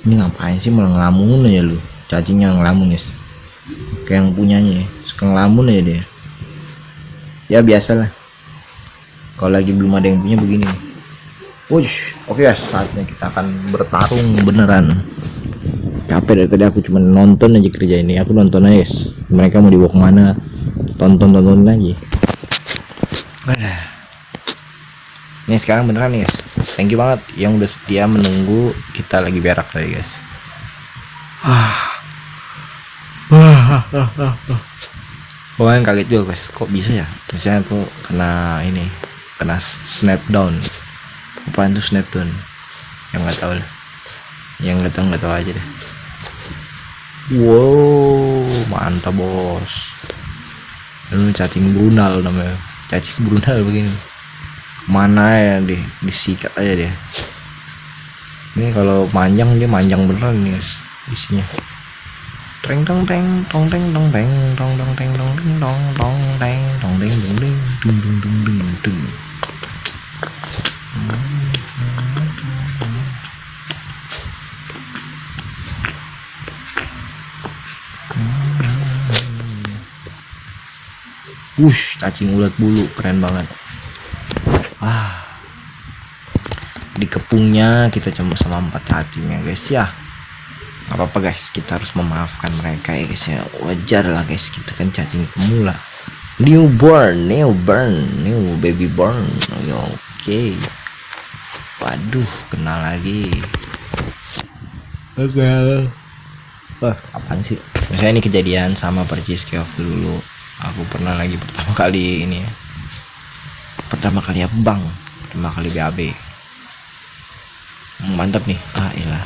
Ini ngapain sih malah ngelamun aja lu? Cacingnya ngelamun guys. Kayak yang punyanya ya. Suka ngelamun aja dia. Ya biasalah. Kalau lagi belum ada yang punya begini. Wush, oke guys, saatnya kita akan bertarung beneran. Capek dari tadi aku cuma nonton aja kerja ini. Aku nonton aja guys. Mereka mau dibawa kemana? Tonton lagi. Ini sekarang beneran nih guys. Thank you banget yang udah setia menunggu kita lagi berak tadi guys. Pokoknya kaget juga guys. Kok bisa ya? Misalnya aku kena ini, kena snapdown. Apaan tuh snapdown? Yang nggak tahu lah. Yang nggak tahu aja deh. Wow, mantap bos. Ini cacing brunal namanya. Cacing brunal begini. Mana ya disikat aja dia. Ini kalau panjang dia manjang beneran nih guys isinya. Teng tong teng tong teng tong teng tong tong teng tong teng tong tong teng tong teng tong teng dung dung dung dung dung. Cacing ulat bulu keren banget. Dikepungnya kita cuma sama 4 cacing ya guys ya. Gak apa-apa guys, kita harus memaafkan mereka ya guys ya. Wajar lah guys, kita kan cacing pemula. New baby born. Oke. Waduh, kena lagi. Apaan sih? Misalnya ini kejadian sama percis kayak waktu dulu. Aku pernah lagi pertama kali ini ya. Pertama kali abang, pertama kali BAB. Mantap nih. Iyalah.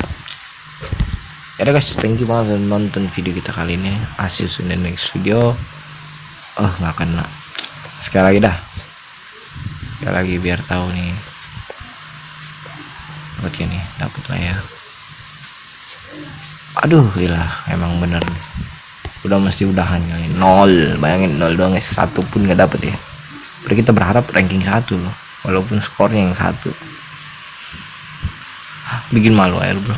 Ya guys, thank you banget udah nonton video kita kali ini. See you in the next video. Nggak kena. Sekali lagi dah. Sekali lagi biar tahu nih. Oke nih, dapet lah ya. Aduh, gila, emang bener nih. Udah mesti udahan kali. 0, bayangin 0 doang guys, 1 pun nggak dapet ya. Berarti kita berharap ranking 1 loh, walaupun skornya yang 1. Bikin malu aja bro.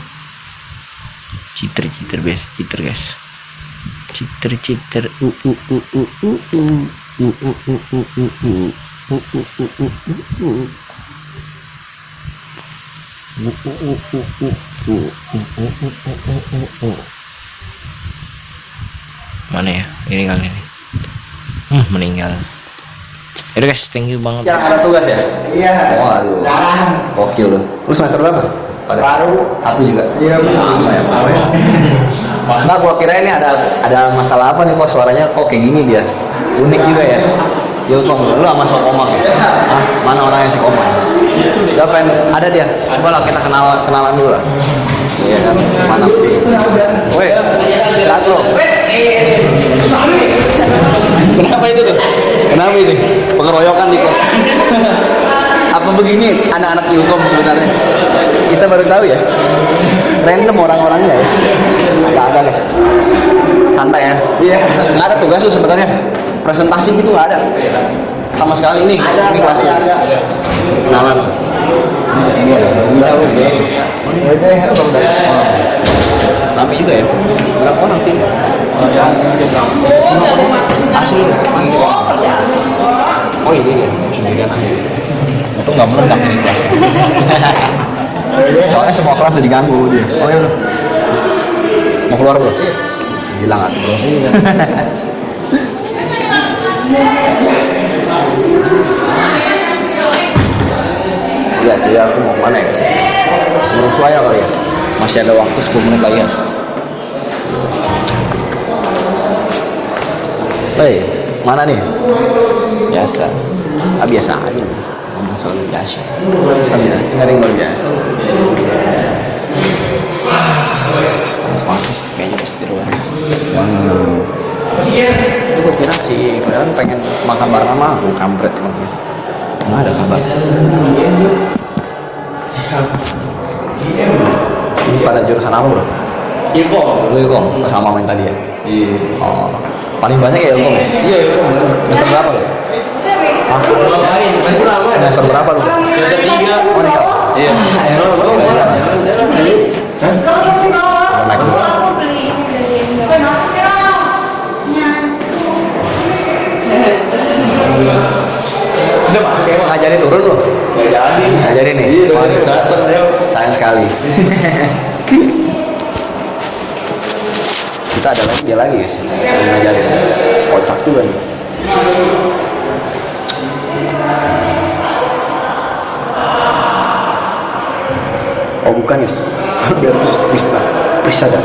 Cheater guys. Cheater. Mana ya? Ini kali ini. Meninggal. Yaudah guys, thank you banget. Yang ada tugas ya? Iya. Waduh. Gokil lu. Lu semester berapa? Baru 1 juga. Iya, sama ya. Nah, gua kira ini ada masalah apa nih kok suaranya kok kayak gini dia. Unik juga ya. Ilkom, lu sama Sokomak ya? Mana orangnya si Komang? Siapa yang ada dia? Coba lah kita kenalan dulu lah. Iya kan, mantap sih. Woi, silat lo. Kenapa itu tuh? Kenapa ini? Pengeroyokan di kos. Apa begini anak-anak Ilkom sebenarnya? Kita baru tahu ya. Random orang-orangnya ya. Agak-agak guys. Santai ya. Iya. Nggak ada tugas tuh sebenarnya. Presentasi gitu nggak ada. Sama sekali ini. Ini kelasnya ada. Kenalan. Ini ada. Rame juga ya. Berapa orang sih? Asli. Oh ini dia. 9 aja. Itu nggak meledak ini kelas. Soalnya semua kelas udah diganggu dia. Oh iya bro. Mau keluar bro? Bilang atuh bro. Iya sih, aku mau kemana ya? Ngurus Surabaya kali ya? Masih ada waktu 10 menit lagi ya? Hei, mana nih? Biasa. Biasa aja. Selalu biasa. Luar biasa. Nggak ada yang luar biasa. Mas Mafis kayaknya pasti luar biasa. Wow. Gue kira sih, kalian pengen makan bareng sama aku, kampret emang. Nggak ada kabar. Pada jurusan apa bro? Ilkom. Lu Ilkom, sama main tadi ya? Iya. Oh, paling banyak ya Ilkom ya? Iya, Ilkom. Semester berapa lu? Ah, semester berapa lu? Semester 3. Oh, nikah? Iya. Udah naik dulu. Udah masuk emang. Ngajarin turun lu? Nggak jadi. Ngajarin nih? Iya, Waduh. dateng ya. Sayang sekali. Kita ada lagi, dia lagi guys. Yang ngajarin. Kocak juga nih. Oh bukan guys. Bertus Prisada.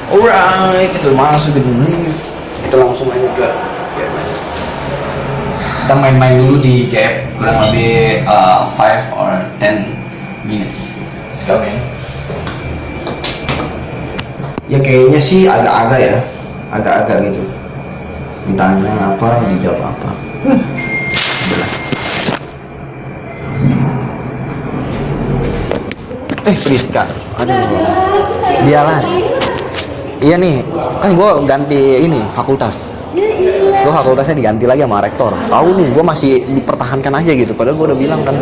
Alright, kita masuk ke lift. Kita langsung main ke kita main-main dulu di gap kurang lebih 5 or 10 minutes. Let's go man. Ya kayaknya sih agak-agak ya, agak-agak gitu. Ditanya apa, dijawab apa. Udah. Friska, aduh, dia lagi. Iya nih, kan gue ganti ini fakultas. Gue fakultasnya diganti lagi sama rektor. Tahu nih, gue masih dipertahankan aja gitu. Padahal gue udah bilang kan.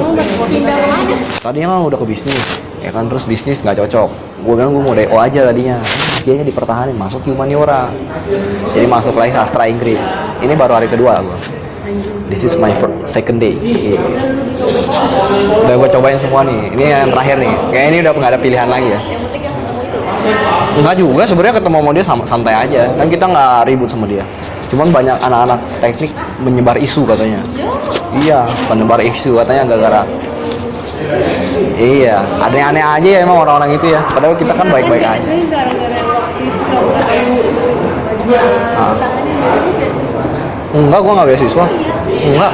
Tadinya mah udah ke bisnis, ya kan terus bisnis nggak cocok. Gue bilang gue mau DO aja tadinya. Masih aja dipertahanin, masuk humaniora. Jadi masuk lagi sastra Inggris. Ini baru hari kedua gue. This is my second day. Yeah. Udah gue cobain semua nih. Ini yang terakhir nih. Kayak ini udah nggak ada pilihan lagi ya. Enggak juga sebenarnya ketemu sama dia santai aja. Kan kita nggak ribut sama dia. Cuman banyak anak-anak teknik menyebar isu katanya. Iya, penyebar isu katanya gara-gara. Iya, ada yang aneh aja ya emang orang-orang itu ya. Padahal kita kan baik-baik aja. Enggak, gua nggak beasiswa. Enggak,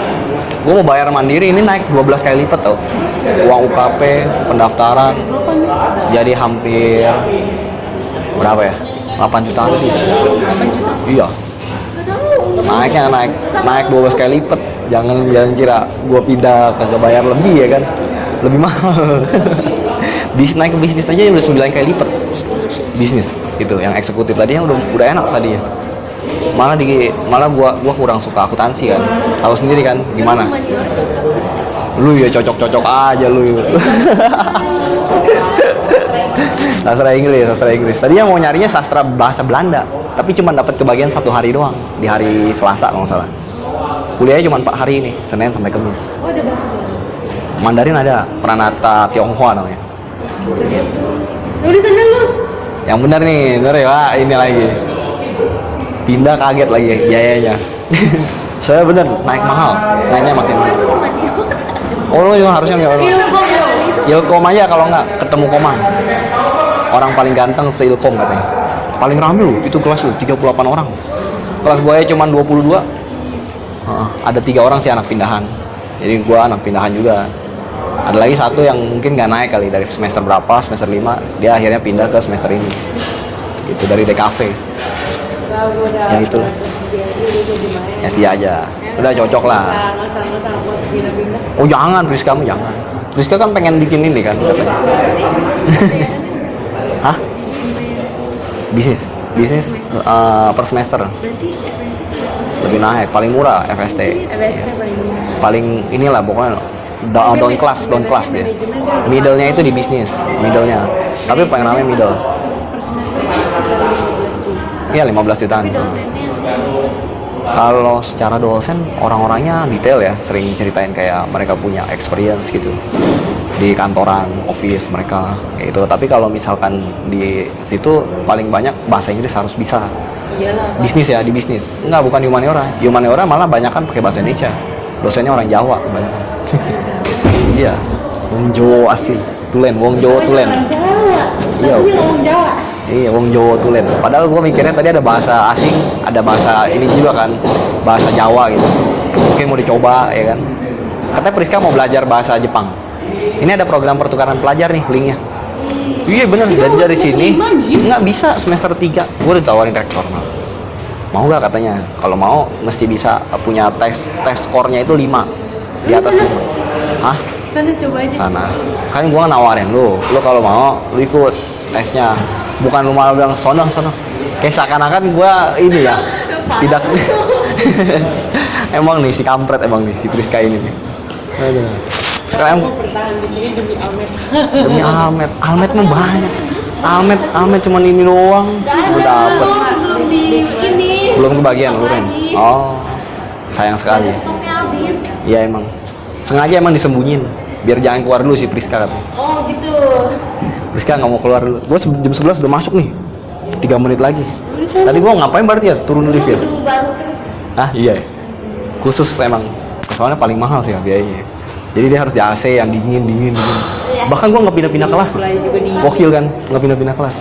gua mau bayar mandiri. Ini naik 12 kali lipat tau. Uang UKP, pendaftaran, jadi hampir berapa ya? 8 jutaan lebih. Iya. Naiknya naik 12 kali lipat. Jangan kira gua pindah kagak bayar lebih ya kan? Lebih mahal. Naik ke bisnis aja udah 9 kali lipat. Bisnis itu yang eksekutif tadi yang udah enak tadi ya. Malah gua kurang suka akuntansi kan. Tahu sendiri kan gimana? Lu ya cocok-cocok aja lu. Sastra Inggris. Tadinya mau nyarinya sastra bahasa Belanda, tapi cuma dapat kebagian 1 hari doang di hari Selasa kalau nggak salah. Kuliahnya cuma 4 hari ini, Senin sampai Kamis. Oh, ada bahasa Mandarin ada, Pranata Tionghoa namanya. Lu di sana lu. Yang benar nih, bener ya, Pak, ini lagi. Pindah kaget lagi biayanya. Saya bener naik mahal, naiknya makin mahal. Oh lu juga harusnya nyoba. Ilkom aja kalau nggak ketemu Komang. Orang paling ganteng se-Ilkom katanya. Paling rame loh, itu kelas lu 38 orang. Kelas gue cuma 22. Ada 3 orang sih anak pindahan. Jadi gue anak pindahan juga. Ada lagi satu yang mungkin nggak naik kali dari semester berapa, semester 5 dia akhirnya pindah ke semester ini. Itu dari DKV. Yang itu. Ya sih aja. Udah cocok lah. Oh jangan, Rizka kamu jangan. Rizka kan pengen bikin ini kan. Hah? Bisnis per semester. Lebih naik, paling murah FST. Paling inilah pokoknya down class dia. Middle-nya itu di bisnis, middle-nya. Tapi paling ramai middle. Iya 15 jutaan. Kalau secara dosen orang-orangnya detail ya, sering ceritain kayak mereka punya experience gitu di kantoran, office mereka kayak gitu. Tapi kalau misalkan di situ paling banyak bahasa Inggris harus bisa. Bisnis ya, di bisnis. Enggak, bukan humaniora. Humaniora malah banyak kan pakai bahasa Indonesia. Dosennya orang Jawa kebanyakan. Iya, wong Jawa asli. Wong Jawa tulen. Iya, iya, wong Jawa tulen. Padahal gue mikirnya tadi ada bahasa asing, ada bahasa ini juga kan, bahasa Jawa gitu. mungkin mau dicoba ya kan. Katanya Priska mau belajar bahasa Jepang. Ini ada program pertukaran pelajar nih, linknya. Iya bener, dan dari sini nggak bisa semester 3. Gue udah tawarin rektor, mau nggak katanya. Kalau mau mesti bisa punya tes skornya itu 5 di atas 5. Hah? Sana coba aja. Sana kan gue nawarin lu kalau mau lu ikut tesnya, bukan lu malah bilang sono kayak seakan-akan gue ini ya tidak. Emang nih si kampret, emang nih si Priska ini nih. Aduh. Sekarang Mau bertahan di sini demi Almet. demi Almet mah banyak. Almet cuman ini doang udah dapet. Belum di ini. Belum kebagian lu Ren. Oh sayang sekali. Stoknya habis. Iya emang sengaja emang disembunyiin biar jangan keluar dulu si Priska. Oh gitu. Priska nggak mau keluar dulu. Gue jam 11 udah masuk nih. 3 menit lagi. Tadi gua ngapain berarti ya? Turun lift ya? Baru terus. Ah iya. Khusus emang. Soalnya paling mahal sih ya biayanya. Jadi dia harus di AC yang dingin. Bahkan gua nggak pindah-pindah kelas. Gokil kan? Nggak pindah-pindah kelas.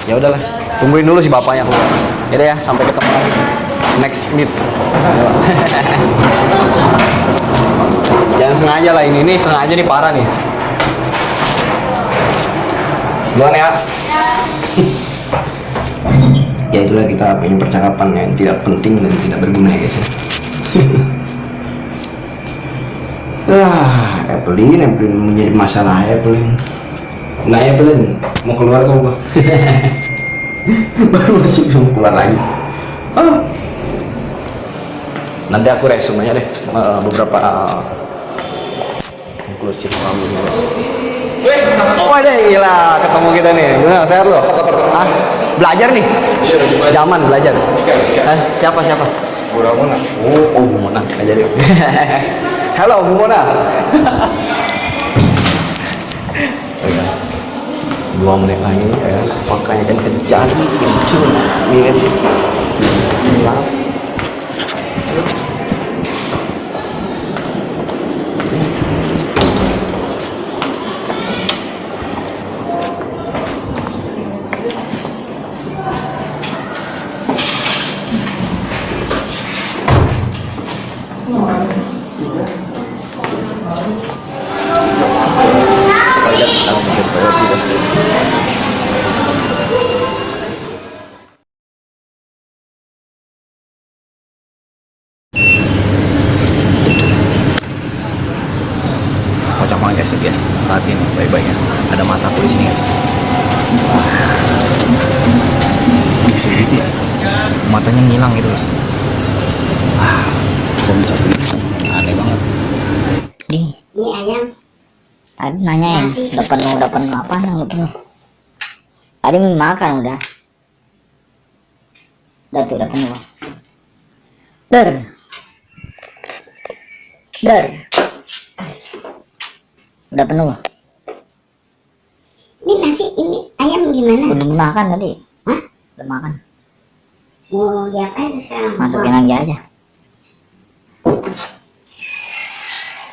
Ya udahlah. Tungguin dulu si bapaknya keluar. Ya ya, sampai ketemu next meet. Jangan sengaja lah ini sengaja nih parah nih. Duluan ya. Ya itulah kita punya percakapan yang tidak penting dan tidak berguna ya guys ya. Evelyn menjadi masalah Evelyn. Nah Evelyn mau keluar kok gua. Baru masuk mau keluar lagi. Nanti aku resume aja deh beberapa konklusi pengalaman. Wah deh gila ketemu kita nih. Gimana sehat lo? Hah? Belajar nih? Iya, zaman belajar. Siapa? Bu Mona. Oh, Bu Mona. Aja deh. Halo Bu Mona. 2 menit lagi ya. Makanya kan kejar muncul. Yes. Jelas. Kocak banget guys, perhatiin baik-baik ya. Ada mataku di sini guys. Bisa gitu ya. Matanya ngilang gitu guys. Bisa aneh banget. Ini ayam. Tadi nanyain udah penuh apa udah penuh. Tadi makan udah. Udah penuh. Der. Udah penuh. Ini nasi, ini ayam gimana? Udah dimakan tadi. Hah? Udah makan. Mau diapain tuh sekarang? Masukin lagi aja.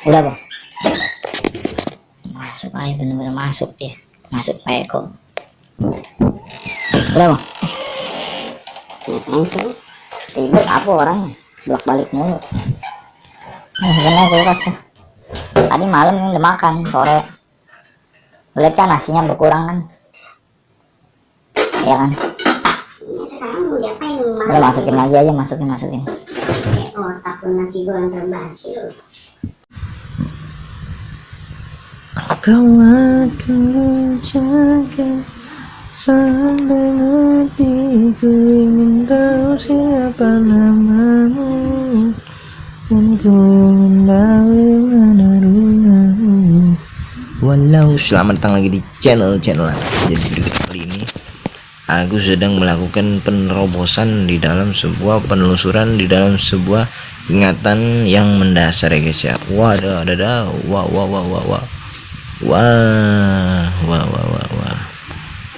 Udah Bang. Masuk aja bener-bener masuk dia. Masuk Pak Eko. Udah Bang. Ngapain sih? Ribet apa orangnya. Bolak-balik mulu. Sebenarnya kulkas tuh. Tadi malam udah makan sore. Lihat kan nasinya berkurang kan. Iya kan. Ini sekarang mau diapain? Udah masukin lagi aja, masukin. Oh, takut nasi goreng terbasi loh. Kau akan menjaga sampai matiku, ingin tahu siapa namamu dan ku ingin tahu mana rumahmu. Walau selamat datang lagi di channel Jadi video kali ini aku sedang melakukan penerobosan di dalam sebuah penelusuran di dalam sebuah ingatan yang mendasar ya guys ya. Wah.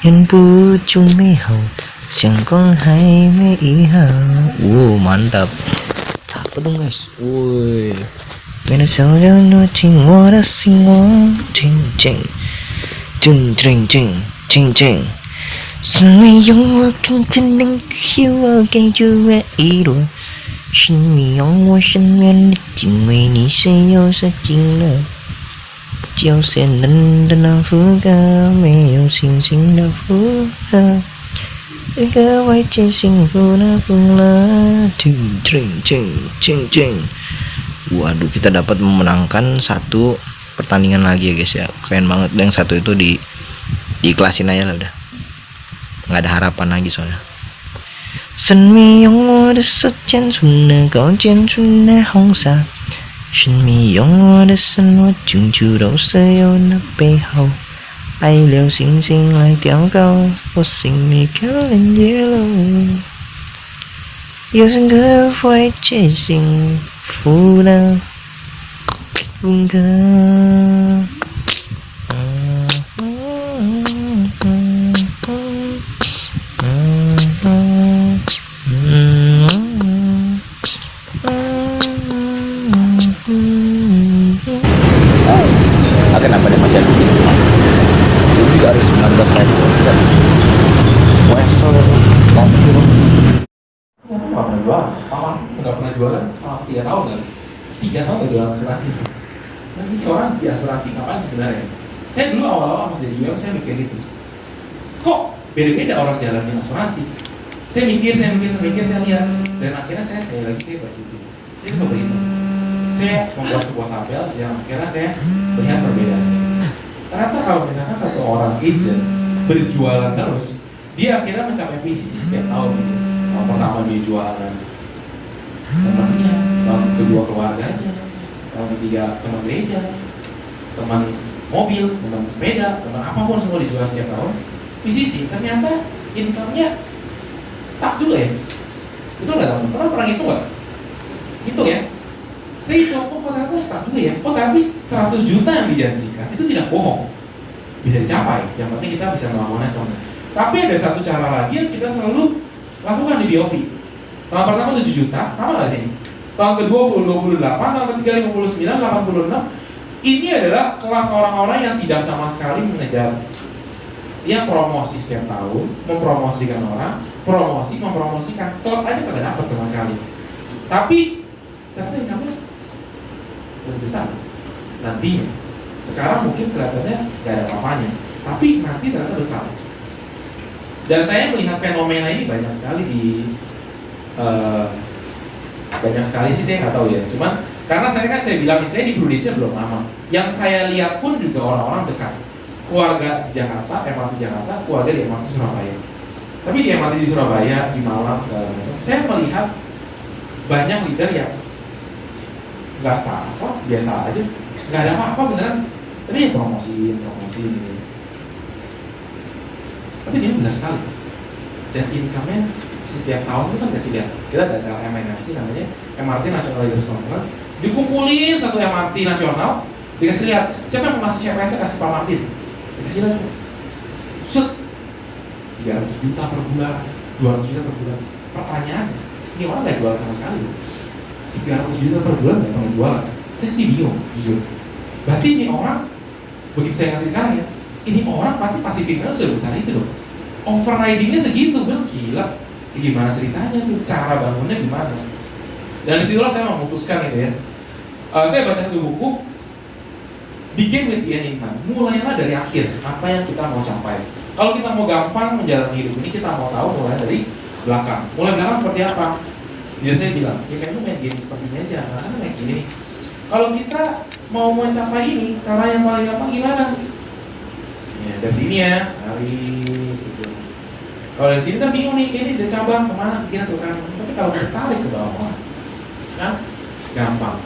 Yang pucung mehau siang kong hai me iha. Mantap. Apa dong guys? Woi. Mena saudara no ting wara singo ting ting Sumi yung wakang kanang hiwa kay juwa iro 生命用我深远的敬畏你，谁又是尽了？就像冷的那副歌，没有星星的负荷，一个外界幸福的bunga. Cing cing cing cing cing. Waduh, kita dapat memenangkan satu pertandingan lagi ya guys ya, keren banget. Yang satu itu diiklasin aja lah udah, nggak ada harapan lagi soalnya. 生命用我的手剪出那高剪出那红纱，生命用我的身我救出都是有那背后，爱流星星来吊高，我心里可连接了，有三个外界幸福的风格。Kenapa dia masih ada di sini? Ini juga ada 19 ribu dan Wesel Lampir. Nggak pernah jualan, nggak pernah jualan selama 3 tahun kan? 3 tahun nggak jualan asuransi. Nanti seorang di asuransi kapan sebenarnya? Saya dulu awal-awal pas jadi UM saya mikir gitu. Kok beda-beda orang jalanin asuransi? Saya mikir, saya lihat, dan akhirnya saya sekali lagi saya buat itu. Saya coba berhitung. Saya membuat sebuah tabel yang akhirnya saya melihat perbedaan. Ternyata kalau misalkan satu orang agent berjualan terus, dia akhirnya mencapai PCC setiap tahun ini. Tahun pertama dia jualan temannya, tahun kedua keluarganya, tahun ketiga teman gereja, teman mobil, teman sepeda, teman apapun semua dijual setiap tahun. PCC ternyata income-nya stuck juga ya. Betul nggak teman? Pernah ngitung nggak? Hitung ya. Saya itu, ternyata stuck juga ya. Tapi 100 juta yang dijanjikan itu tidak bohong, bisa dicapai. Yang penting kita bisa melakukannya teman. Tapi ada satu cara lagi yang kita selalu lakukan di BOP. Tahun pertama 7 juta, sama nggak sih? Tahun kedua 28, tahun ketiga 59, 86. Ini adalah kelas orang-orang yang tidak sama sekali mengejar ya promosi setiap tahun, mempromosikan orang, mempromosikan, klub aja kagak dapat sama sekali. Tapi ternyata income-nya lebih besar nantinya. Sekarang mungkin kelihatannya nggak ada apa-apanya, tapi nanti ternyata besar. Dan saya melihat fenomena ini banyak sekali banyak sekali sih, saya nggak tahu ya. Cuman karena saya bilang saya di Prudensia belum lama. Yang saya lihat pun juga orang-orang dekat, keluarga di Jakarta, MRT Jakarta, keluarga di MRT Surabaya. Tapi di MRT di Surabaya, di Malang segala macam, saya melihat banyak leader yang nggak apa, biasa aja, nggak ada apa-apa beneran. Tapi ya promosi ini. Tapi dia besar sekali. Dan income-nya setiap tahun kita kasih lihat. Kita ada acara MNRC namanya MRT National Leaders Conference. Dikumpulin satu MRT nasional, dikasih lihat siapa yang masih CPS kasih Pak Martin. Dikasih lihat. Set 300 juta per bulan, 200 juta per bulan. Pertanyaan, ini orang nggak jualan sama sekali. 300 juta per bulan nggak pernah jualan. Saya sih bingung, jujur. Berarti ini orang, begitu saya ngerti sekarang ya, ini orang pasti pasif income sudah besar itu dong. Overridingnya segitu, bilang gila. Gimana ceritanya tuh, cara bangunnya gimana? Dan disitulah saya memutuskan gitu ya. Saya baca satu buku, Begin with the End in Mind. Mulailah dari akhir, apa yang kita mau capai. Kalau kita mau gampang menjalani hidup ini, kita mau tahu mulai dari belakang. Mulai belakang seperti apa? Dia saya bilang, ya kan lu main game seperti ini aja, karena main gini nih. Kalau kita mau mencapai ini, cara yang paling gampang gimana? Ya dari sini ya, gitu. Kalau dari sini kita bingung nih, ini ada cabang kemana? Kita tuh kan. Tapi kalau kita tarik ke bawah, kan gampang.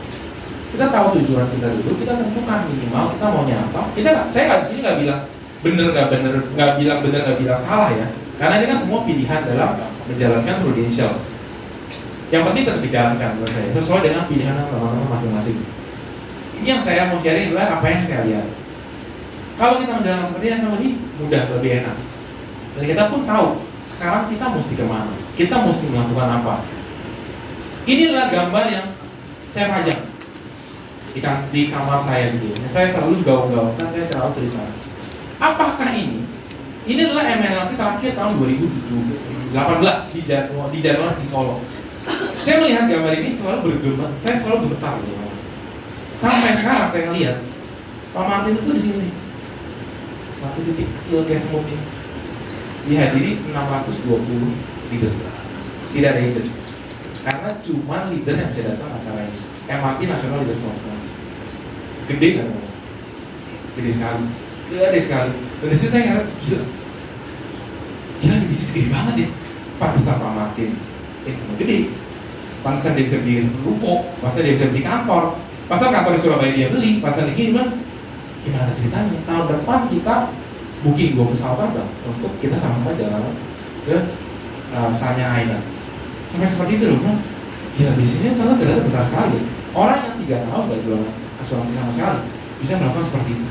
Kita tahu tujuan kita dulu, kita tentukan minimal kita maunya apa. Saya nggak di sini nggak bilang bener, nggak bilang salah ya. Karena ini kan semua pilihan dalam menjalankan Prudential. Yang penting tetap dijalankan menurut saya, sesuai dengan pilihan teman-teman masing-masing. Ini yang saya mau sharing adalah apa yang saya lihat. Kalau kita menjalankan seperti ini akan lebih mudah, lebih enak. Dan kita pun tahu sekarang kita mesti kemana, kita mesti melakukan apa. Ini adalah gambar yang saya pajang di kamar saya gitu. Yang saya selalu gaung-gaungkan, saya selalu cerita. Apakah ini adalah MNLC terakhir tahun 2018 di Januari di Solo. Saya melihat gambar ini selalu bergema, saya selalu gemetar gitu. Sampai sekarang saya ngelihat Pak Martinus itu di sini nih. Satu titik kecil kayak semut ini. Dihadiri 620 leader. Tidak ada agent. Karena cuma leader yang bisa datang acara ini. MRT National Leader Conference. Gede kan? Gede sekali. Gede sekali. Dan disitu saya ngeliat, gila. Gila ini bisnis gede banget ya. Pantesan Pak Martin. Gede. Pantesan dia bisa beli ruko. Pantesan dia bisa beli kantor. Pantesan kantor di Surabaya dia beli. Pantesan di sini gimana ceritanya? Tahun depan kita booking 2 pesawat terbang untuk kita sama-sama jalan ke Sanya Island. Sampai seperti itu loh, gila bisnisnya ternyata besar sekali. Orang yang 3 tahun gak jual asuransi sama sekali bisa melakukan seperti itu.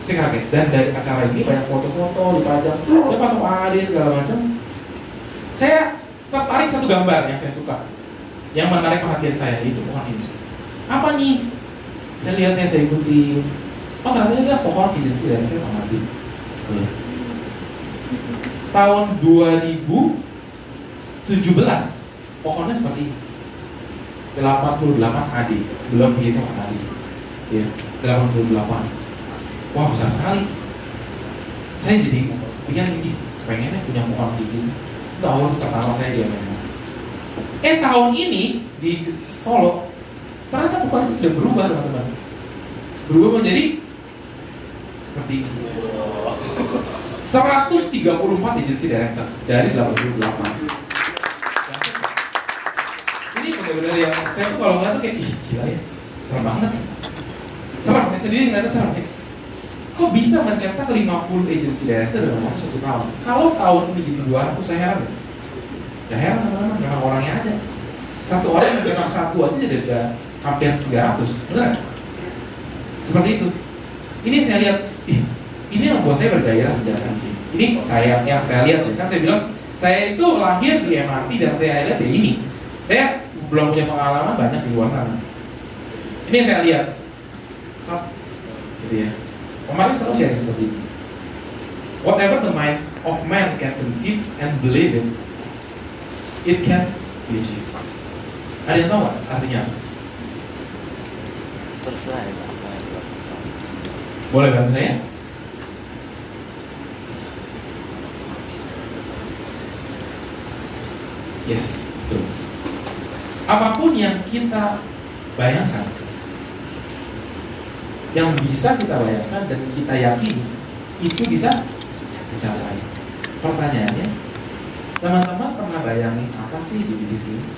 Saya kaget. Dan dari acara ini banyak foto-foto dipajang. Saya patung AD segala macam. Saya tertarik satu gambar yang saya suka, yang menarik perhatian saya, itu pohon ini. Apa nih? Saya lihatnya, saya ikuti. Oh ternyata ini adalah pohon agensi dari Pak Martin. Ya. Tahun 2017 pohonnya seperti ini. 88 AD, belum dihitung AD. Ya, 88. Wah besar sekali. Saya jadi pikir tinggi, pengennya punya pohon gini. Tahun pertama saya di MNS. Tahun ini di Solo ternyata pohonnya sudah berubah teman-teman. Berubah menjadi seperti ini. 134 agency director dari 88. Ini benar-benar yang saya tuh kalau ngeliat tuh kayak, ih gila ya, serem banget. Serem, saya sendiri ngeliatnya serem kayak, kok bisa mencetak 50 agency director dalam waktu 1 tahun? Kalau tahun ini jadi 200, saya heran ya. Ya heran teman-teman, memang orangnya ada. Satu orang mencetak satu aja udah hampir 300, benar? Seperti itu. Ini yang saya lihat, ini yang membuat saya bergairah menjalankan sih. Ini yang saya lihat ya, kan saya bilang saya itu lahir di MRT dan saya lihat ya ini. Saya belum punya pengalaman banyak di luar sana. Ini yang saya lihat. Gitu ya. Kemarin selalu sharing seperti ini. Whatever the mind of man can conceive and believe in, it can be achieved. Ada yang tahu nggak artinya? Terserah ya. Boleh bantu saya? Yes, betul. Apapun yang kita bayangkan, yang bisa kita bayangkan dan kita yakini, itu bisa dicapai. Pertanyaannya, teman-teman pernah bayangin apa sih di bisnis ini?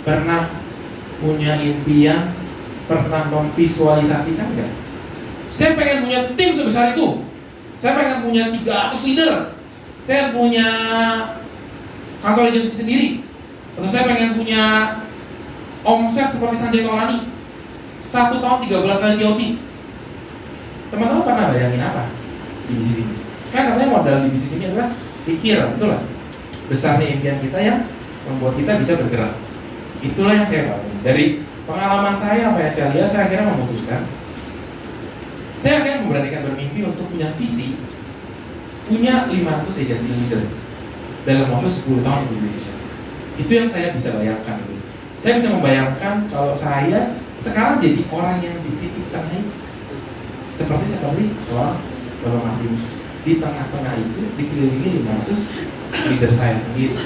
Pernah punya impian? Pernah memvisualisasikan nggak? Saya pengen punya tim sebesar itu. Saya pengen punya 300 leader. Saya punya kantor agensi sendiri. Atau saya pengen punya omset seperti Sanjay Tolani 1 tahun 13 kali TOT. Teman-teman pernah bayangin apa di bisnis ini? Kan katanya modal di bisnis ini adalah pikiran, betul lah. Besarnya impian kita yang membuat kita bisa bergerak. Itulah yang saya bangun. Dari pengalaman saya, apa yang saya lihat, saya akhirnya memutuskan. Saya akhirnya memberanikan bermimpi untuk punya visi, punya 500 agency leader dalam waktu 10 tahun di Indonesia. Itu yang saya bisa bayangkan itu. Saya bisa membayangkan kalau saya sekarang jadi orang yang di titik tengah itu. Seperti seorang Bapak Martinus. Di tengah-tengah itu dikelilingi 500 leader saya sendiri.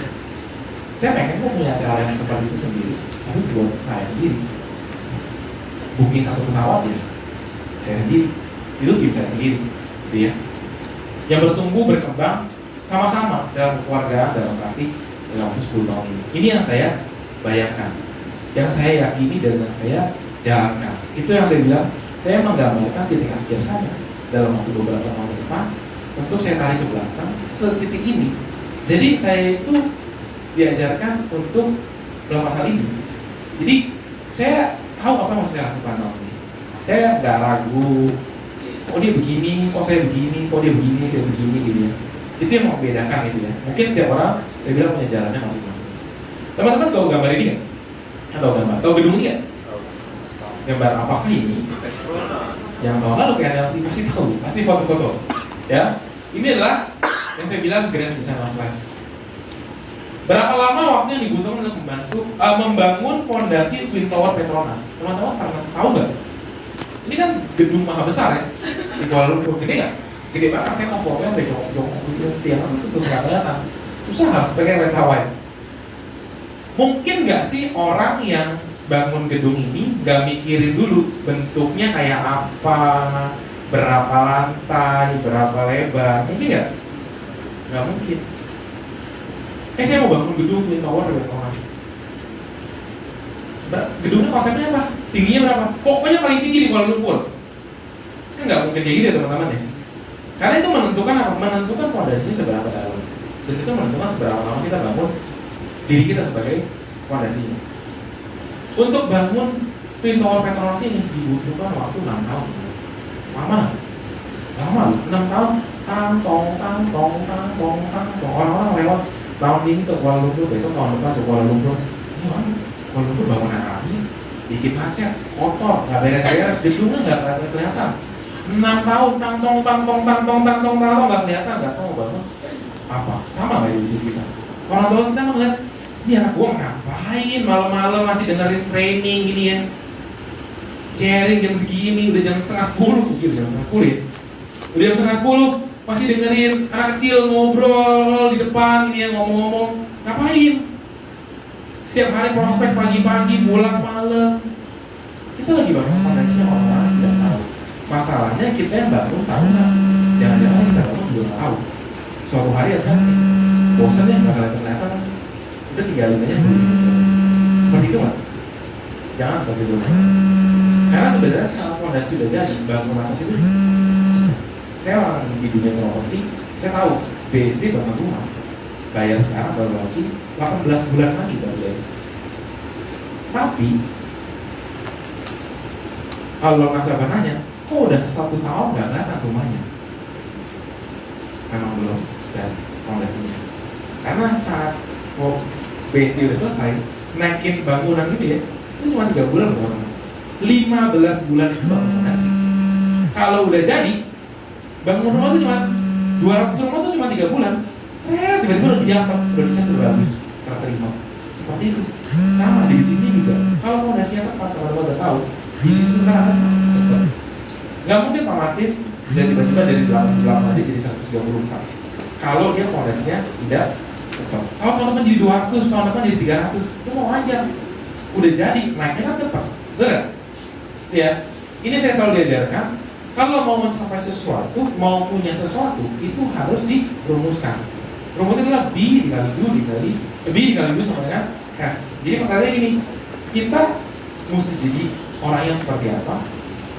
Saya pengen kok punya acara yang seperti itu sendiri, tapi buat saya sendiri. Booking 1 pesawat ya, saya sendiri. Itu tim saya sendiri, gitu ya. Yang bertumbuh berkembang sama-sama dalam keluarga, dalam kasih dalam waktu 10 tahun ini. Ini yang saya bayangkan, yang saya yakini dan yang saya jalankan. Itu yang saya bilang, saya menggambarkan titik akhir saya dalam waktu beberapa tahun ke depan. Untuk saya tarik ke belakang setitik ini. Jadi saya itu diajarkan untuk melakukan hal ini. Jadi saya tahu apa yang mau saya lakukan tahun ini. Saya nggak ragu. Oh dia begini, kok saya begini, kok dia begini, saya begini gitu ya. Itu yang membedakan gitu ya. Mungkin setiap orang saya bilang punya jalannya masing-masing. Teman-teman tahu gambar ini nggak? Tahu gambar? Tahu gedung ini nggak? Gambar apakah ini? Yang tahun lalu kayak LC pasti tahu, pasti foto-foto. Ya, ini adalah yang saya bilang Grand Design of Life. Berapa lama waktu yang dibutuhkan untuk membangun fondasi Twin Tower Petronas? Teman-teman pernah tahu nggak? Ini kan gedung maha besar ya, di Kuala Lumpur, gede nggak? Gede banget, saya mau foto yang jongkok itu, tiang itu tuh nggak kelihatan. Susah harus pakai lensa wide. Mungkin nggak sih orang yang bangun gedung ini nggak mikirin dulu bentuknya kayak apa, berapa lantai, berapa lebar? Mungkin nggak? Nggak mungkin. Saya mau bangun gedung Twin Tower di Petronas. Gedungnya konsepnya apa? Tingginya berapa? Pokoknya paling tinggi di Kuala Lumpur. Kan nggak mungkin kayak gitu ya teman-teman ya. Karena itu menentukan apa? Menentukan fondasinya seberapa dalam. Dan itu menentukan seberapa lama kita bangun diri kita sebagai fondasinya. Untuk bangun Twin Tower Petronas ini dibutuhkan waktu 6 tahun. Lama? Lama loh, 6 tahun. Tang tong. Orang-orang lewat tahun ini ke Kuala Lumpur, besok tahun depan ke Kuala Lumpur. Ini orang Kuala Lumpur bangun apa sih? Dikit macet, kotor, nggak beres-beres, gedungnya nggak kelihatan. 6 tahun, tang tong, nggak kelihatan, nggak tahu bangun apa. Sama nggak di bisnis kita? Orang tua kita ngeliat, ini anak gua ngapain malam-malam masih dengerin training gini ya? Sharing jam segini, udah jam setengah 10, gitu jam setengah 10 ya. Udah jam setengah 10, masih dengerin anak kecil ngobrol di depan ini ya, ngomong-ngomong. Ngapain? Setiap hari prospek pagi-pagi, pulang malam. Kita lagi bangun fondasinya orang-orang tidak tahu. Masalahnya kita yang bangun tahu nggak? Jangan-jangan kita bangun juga nggak tahu. Suatu hari ada bosan ya, nggak kelihatan kan? Udah tinggalin aja dulu. Seperti itu nggak? Jangan seperti itu. Karena sebenarnya saat fondasi udah jadi, bangun atas itu. Saya orang di dunia properti, saya tahu BSD bangun rumah. Bayar sekarang baru launching 18 bulan lagi baru jadi. Tapi kalau nasabah nanya, kok udah 1 tahun nggak kelihatan rumahnya? Memang belum jadi fondasinya. Karena saat BSD udah selesai, naikin bangunan gitu ya, itu cuma 3 bulan loh. 15 bulan itu bangun fondasi. Kalau udah jadi, bangun rumah itu cuma 200 rumah itu cuma 3 bulan. Seret, tiba-tiba udah diangkat, udah dicat, udah bagus, serah terima. Seperti itu. Sama di bisnis ini juga. Kalau fondasinya tepat, teman-teman udah tahu, bisnis itu akan cepat. Gak mungkin Pak Martin bisa tiba-tiba dari 88 tadi jadi 134. Kalau dia fondasinya tidak cepat. Kalau tahun depan jadi 200, tahun depan jadi 300, itu mau aja. Udah jadi, naiknya kan cepat. Betul gak? Ya, ini saya selalu diajarkan. Kalau mau mencapai sesuatu, mau punya sesuatu, itu harus dirumuskan. Rumusnya adalah B dikali U sama dengan F. Jadi pertanyaannya gini, kita mesti jadi orang yang seperti apa,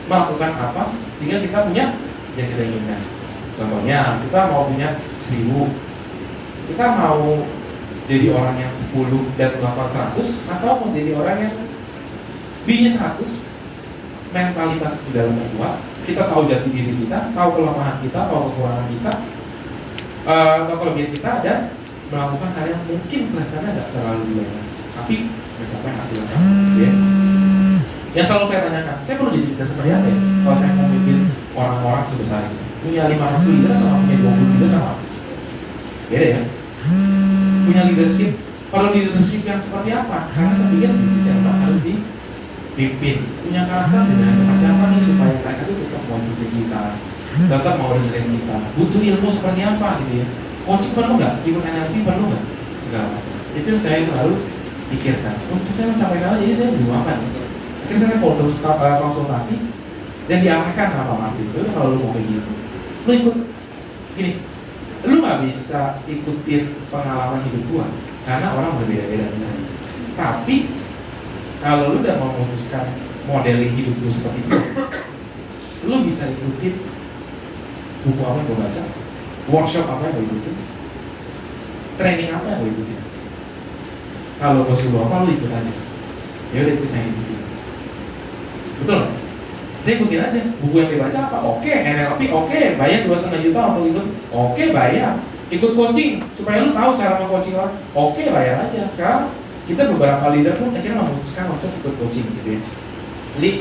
melakukan apa, sehingga kita punya yang kita inginkan. Contohnya, kita mau punya 1000, kita mau jadi orang yang 10 dan melakukan 100, atau mau jadi orang yang B-nya 100, mentalitas di dalamnya kuat, kita tahu jati diri kita, tahu kelemahan kita, tahu kekurangan kita, tahu kelebihan kita, dan melakukan hal yang mungkin kelihatannya tidak terlalu banyak, tapi mencapai hasil yang ya. Yang selalu saya tanyakan, saya perlu jadi leader seperti apa ya? Kalau saya mau memimpin orang-orang sebesar ini, punya 500 leader sama punya 20 leader sama beda ya. Punya leadership, perlu leadership yang seperti apa? Karena saya pikir bisnis yang harus dipimpin, punya karakter dengan seperti apa nih supaya mereka itu tetap mau ikutin kita, tetap mau dengerin kita. Butuh ilmu seperti apa gitu ya? Coaching perlu nggak? Ikut NLP perlu nggak? Segala macam. Itu yang saya selalu pikirkan. Untuk saya sampai sana, jadi saya bingung apa nih? Akhirnya saya konsultasi dan diarahkan sama Pak Martin. Itu kalau lu mau kayak gitu, lu ikut gini. Lu nggak bisa ikutin pengalaman hidup gua karena orang berbeda-beda. Tapi kalau lu udah memutuskan modeling hidup lu seperti itu, lu bisa ikutin buku apa yang gue baca, workshop apa yang gue ikutin, training apa yang gue ikutin. Kalau gue suruh apa, lu ikut aja. Ya udah, itu saya ikutin. Betul nggak? Saya ikutin aja. Buku yang dibaca apa? Oke. NLP oke. Bayar 2,5 juta untuk ikut. Oke, bayar. Ikut coaching supaya lu tahu cara meng-coaching orang. Oke, bayar aja. Sekarang kita beberapa leader pun akhirnya memutuskan untuk ikut coaching gitu ya. Jadi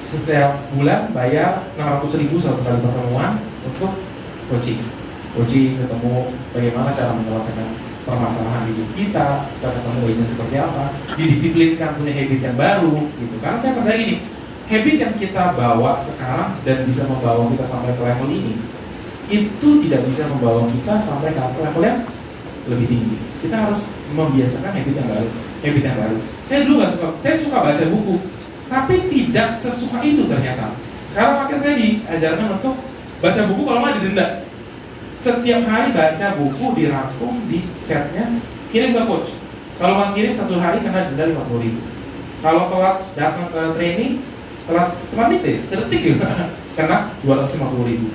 setiap bulan bayar 600.000 satu kali pertemuan untuk coaching ketemu bagaimana cara menyelesaikan permasalahan hidup kita ketemu agent seperti apa, didisiplinkan punya habit yang baru gitu. Karena saya percaya gini, habit yang kita bawa sekarang dan bisa membawa kita sampai ke level ini, itu tidak bisa membawa kita sampai ke level yang lebih tinggi. Kita harus membiasakan habit yang baru, Saya dulu nggak suka, saya suka baca buku, tapi tidak sesuka itu ternyata. Sekarang akhirnya saya diajarkan untuk baca buku kalau nggak didenda. Setiap hari baca buku, dirangkum, dicatnya, kirim ke coach. Kalau nggak kirim 1 hari kena denda 50.000. Kalau telat datang ke training, telat semenit deh, sedetik juga kena 250.000.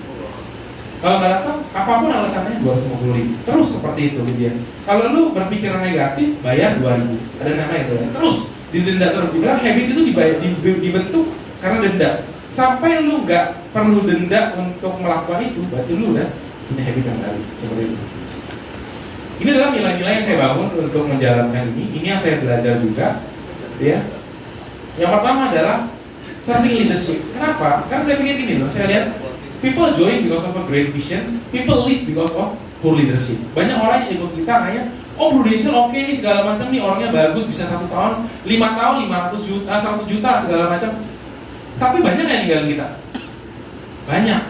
Kalau nggak datang, apapun alasannya 250.000. Terus seperti itu gitu ya. Kalau lu berpikiran negatif, bayar 2.000. Ada namanya itu. Terus didenda terus. Dibilang habit itu dibentuk karena denda. Sampai lu nggak perlu denda untuk melakukan itu, berarti lu udah punya habit yang baru. Seperti itu. Ini adalah nilai-nilai yang saya bangun untuk menjalankan ini. Ini yang saya belajar juga, ya. Yang pertama adalah serving leadership. Kenapa? Karena saya pikir gini loh. Saya lihat people join because of a great vision, people leave because of poor leadership. Banyak orang yang ikut kita kayak, oh Prudential oke nih segala macam nih, orangnya bagus, bisa 1 tahun, 5 tahun, 500 juta, 100 juta segala macam. Tapi banyak yang ninggalin kita. Banyak.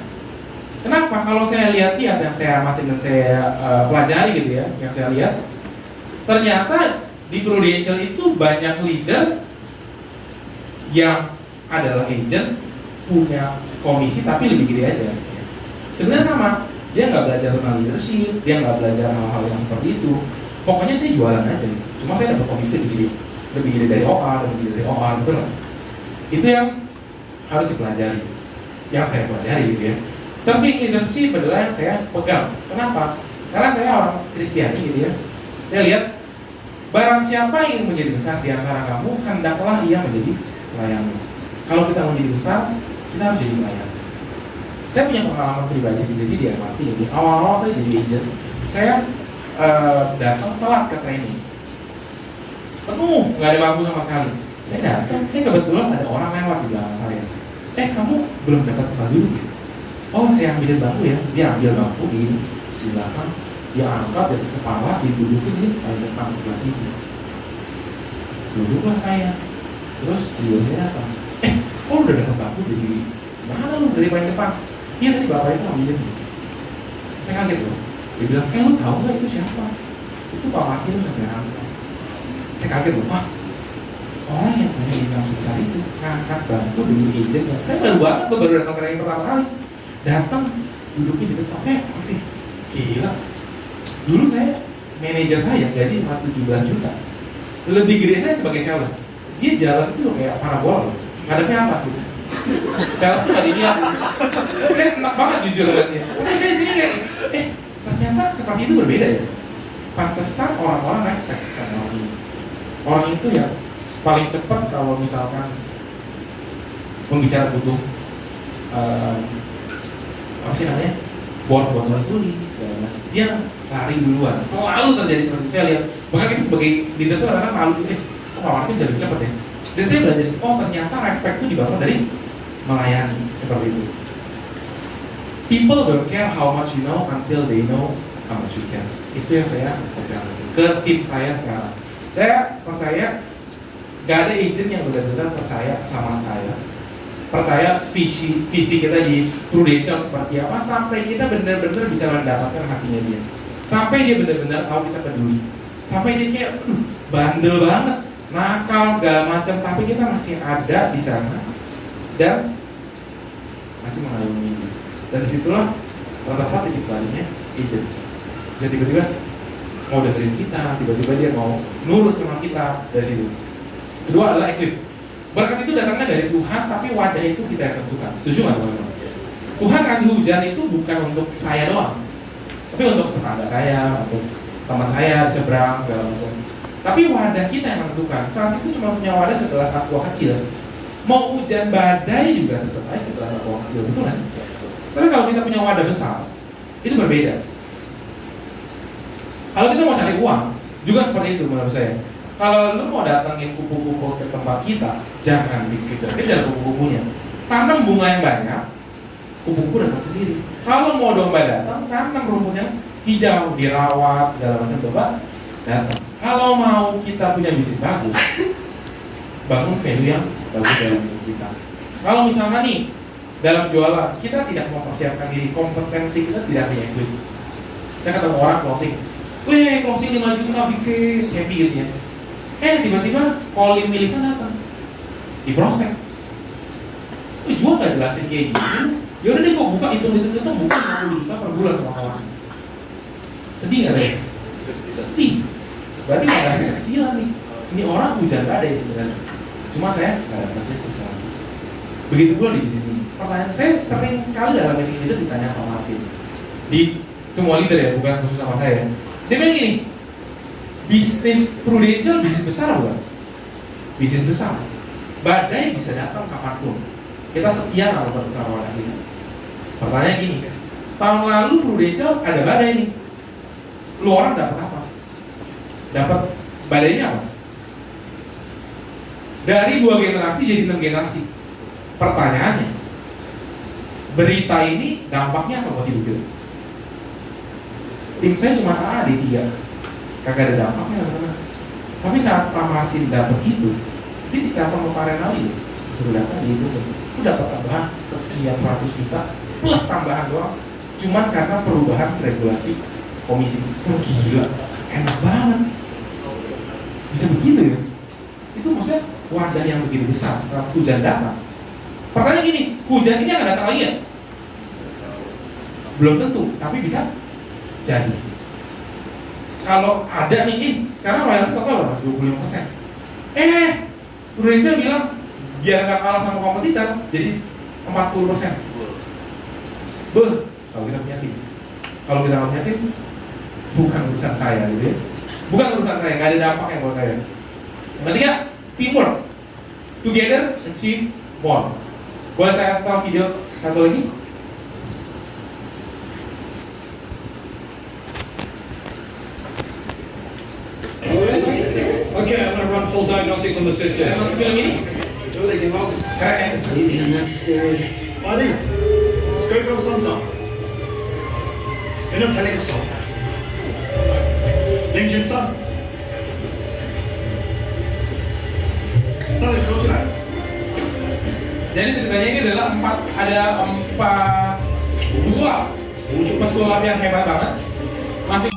Kenapa? Kalau saya lihat yang saya amati dan saya pelajari gitu ya, yang saya lihat, ternyata di Prudential itu banyak leader yang adalah agent, punya komisi tapi lebih gede aja. Sebenarnya sama, dia nggak belajar tentang leadership, dia nggak belajar hal-hal yang seperti itu. Pokoknya saya jualan aja gitu. Cuma saya dapat komisi lebih gede dari OA, lebih gede dari OA, betul nggak? Itu yang harus dipelajari, yang saya pelajari gitu ya. Serving leadership adalah yang saya pegang. Kenapa? Karena saya orang Kristiani gitu ya. Saya lihat barang siapa yang ingin menjadi besar di antara kamu, hendaklah ia menjadi pelayan. Kalau kita mau jadi besar, kita harus jadi pelayan. Saya punya pengalaman pribadi sih, jadi dia mati. Jadi awal-awal saya jadi agent, saya datang telat ke training, penuh, nggak ada bangku sama sekali. Saya datang, kebetulan ada orang lewat di belakang saya. Kamu belum dapat tempat duduk ya? Oh, saya ambilin bangku ya. Dia ambil bangku di belakang, dia angkat dari kepala, didudukin di paling depan sebelah sini. Duduklah saya. Terus dia saya datang. Kok udah dapat bangku jadi mana lu dari paling depan? Iya tadi bapak itu ambilin. Saya kaget loh. Dia bilang, lu tahu nggak itu siapa? Itu Pak Maki lu sampai angkat. Saya kaget loh, orang yang punya income sebesar itu ngangkat bangku demi agent yang saya baru banget tuh, baru datang training pertama kali, datang dudukin di depan saya, gila. Dulu saya manajer saya gaji cuma 17 juta, lebih gede saya sebagai sales. Dia jalan itu loh kayak parabola, ngadepnya atas gitu. Sales tuh gak dilihat. Saya enak banget jujur liatnya. Tapi saya sini kayak, ternyata seperti itu berbeda ya. Pantesan orang-orang respect sama orang ini. Orang itu yang paling cepat kalau misalkan pembicara butuh apa sih namanya, buat tulis segala macam, dia lari duluan. Selalu terjadi seperti itu saya lihat. Bahkan kita sebagai leader tuh kadang-kadang malu, kok awalnya bisa lebih cepat ya. Dan saya belajar, oh ternyata respect itu dibangun dari melayani seperti itu. People don't care how much you know until they know how much you care. Itu yang saya pegang ke tim saya sekarang. Saya percaya gak ada agent yang benar-benar percaya sama saya, percaya visi kita di Prudential seperti apa, sampai kita benar-benar bisa mendapatkan hatinya dia, sampai dia benar-benar tahu kita peduli, sampai dia kayak bandel banget, nakal segala macam, tapi kita masih ada di sana dan masih mengayomi dia. Dan disitulah rata-rata titik baliknya agent. Jadi tiba-tiba mau dengerin kita, tiba-tiba dia mau nurut sama kita dari situ. Kedua adalah equip. Berkat itu datangnya dari Tuhan, tapi wadah itu kita yang tentukan. Setuju nggak teman-teman? Tuhan kasih hujan itu bukan untuk saya doang, tapi untuk tetangga saya, untuk teman saya di seberang segala macam. Tapi wadah kita yang menentukan. Saat itu cuma punya wadah segelas aqua kecil. Mau hujan badai juga tetap aja segelas aqua kecil, betul nggak sih? Tapi kalau kita punya wadah besar, itu berbeda. Kalau kita mau cari uang, juga seperti itu menurut saya. Kalau lu mau datangin kupu-kupu ke tempat kita, jangan dikejar-kejar kupu-kupunya. Tanam bunga yang banyak, kupu-kupu datang sendiri. Kalau mau domba datang, tanam rumput yang hijau, dirawat segala macam, coba datang. Kalau mau kita punya bisnis bagus, bangun value yang bagus dalam diri kita. Kalau misalnya nih dalam jualan kita tidak mempersiapkan diri, kompetensi kita tidak di-equip. Saya ketemu orang closing, weh closing 5 juta bikin happy gitu ya. Tiba-tiba calling milisan datang di prospek. Jual nggak jelasin kayak gini. Ya udah deh kok buka hitung buka 50 juta per bulan sama kawasan. Sedih nggak deh? Sedih. Berarti modalnya kekecilan nih. Ini orang hujan badai sebenarnya. Cuma saya nggak dapetnya sesuatu. Begitu pula di bisnis ini. Pertanyaan saya sering kali dalam meeting itu ditanya Pak Martin. Di semua leader ya, bukan khusus sama saya. Dia bilang gini, bisnis Prudential bisnis besar bukan? Bisnis besar. Badai bisa datang kapanpun. Kita setia kalau bersama wadah kita. Pertanyaan gini, tahun lalu Prudential ada badai nih. Lu orang dapat apa? Dapat badainya apa? Dari 2 generasi jadi 6 generasi. Pertanyaannya, berita ini dampaknya apa buat hidup kita? Tim saya cuma A, D3, kagak ada dampaknya teman-teman. Tapi saat Pak Martin dapat itu, dia ditelepon sama Pak Renali, suruh datang di itu, lu dapat tambahan sekian ratus juta plus tambahan doang, cuman karena perubahan regulasi komisi. Gila, enak banget. Bisa begitu ya? Itu maksudnya wadah yang begitu besar saat hujan datang. Pertanyaan gini, hujan ini akan datang lagi ya? Belum tentu, tapi bisa jadi. Kalau ada nih, sekarang royalty total berapa? 25%. Indonesia bilang biar nggak kalah sama kompetitor, jadi 40%. Kalau kita punya tim, kalau kita nggak punya tim, bukan urusan saya gitu ya. Bukan urusan saya, nggak ada dampaknya buat saya. Yang ketiga, teamwork. Together achieve more. Boleh saya kasih tahu video satu lagi? Okay, I'm gonna run full diagnostics on the system. Saya nonton film ini. Keren. Buddy, go Samsung. You're not telling us so. Lin Jinsan. Jadi ceritanya ini adalah empat pesulap yang hebat banget. Masih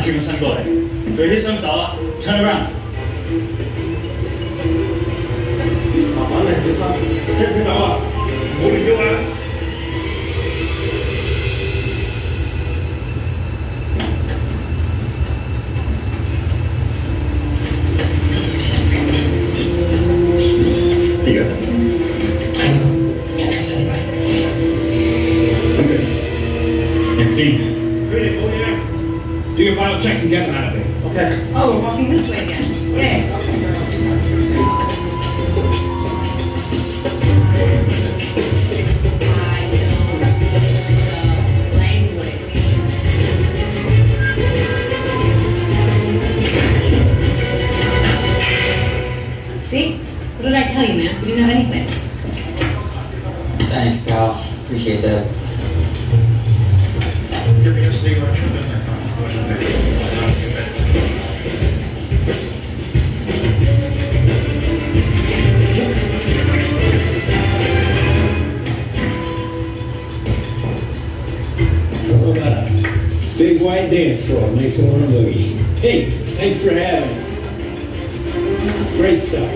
Mandarin Assembly. 對起雙手啊 ，turn around。麻煩你小心，聽唔聽到啊？唔好亂喐啊！呢個，係，我嘅身位。Keep. Ready, go there. Do your final checks and get them out of there. Okay. Oh, we're walking this way again. Yay. See? What did I tell you, man? We didn't have anything. Thanks, pal. Appreciate that. Give me a cigarette. So about a big white dance floor makes me want to boogie. Hey, thanks for having us. It's great stuff.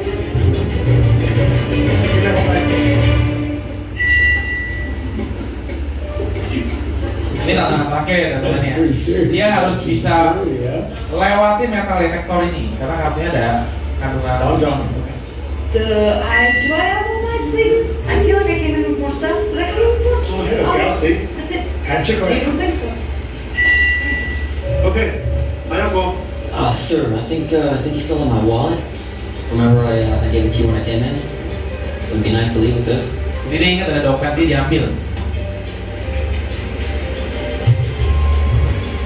Ini tantangan terakhir ya teman-teman ya. Dia harus bisa lewati metal detector ini karena katanya ada kandungan. Do I have all my things? I feel like I came in with more stuff. Did I come in with more? Oh, yeah, okay, I'll see. Check on You it. don't think so? Okay, I go. Sir, I think he's still in my wallet. Remember I gave it to you when I came in? It would be nice to leave with it. Jadi dia ingat ada dompet dia diambil.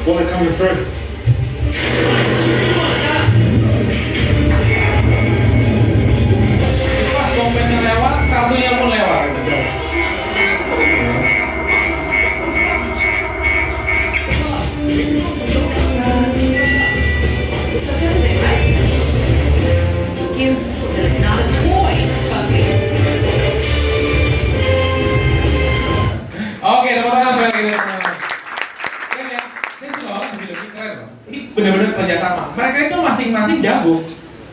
Boy, coming further. Pas dompetnya lewat, kartunya pun lewat. This is everything, right? Thank you. That it's not a toy, puppy. Oke, tepuk tangan sekali lagi teman-teman. Keren ya, saya suka banget film ini, keren loh. Ini benar-benar kerjasama. Mereka itu masing-masing jago,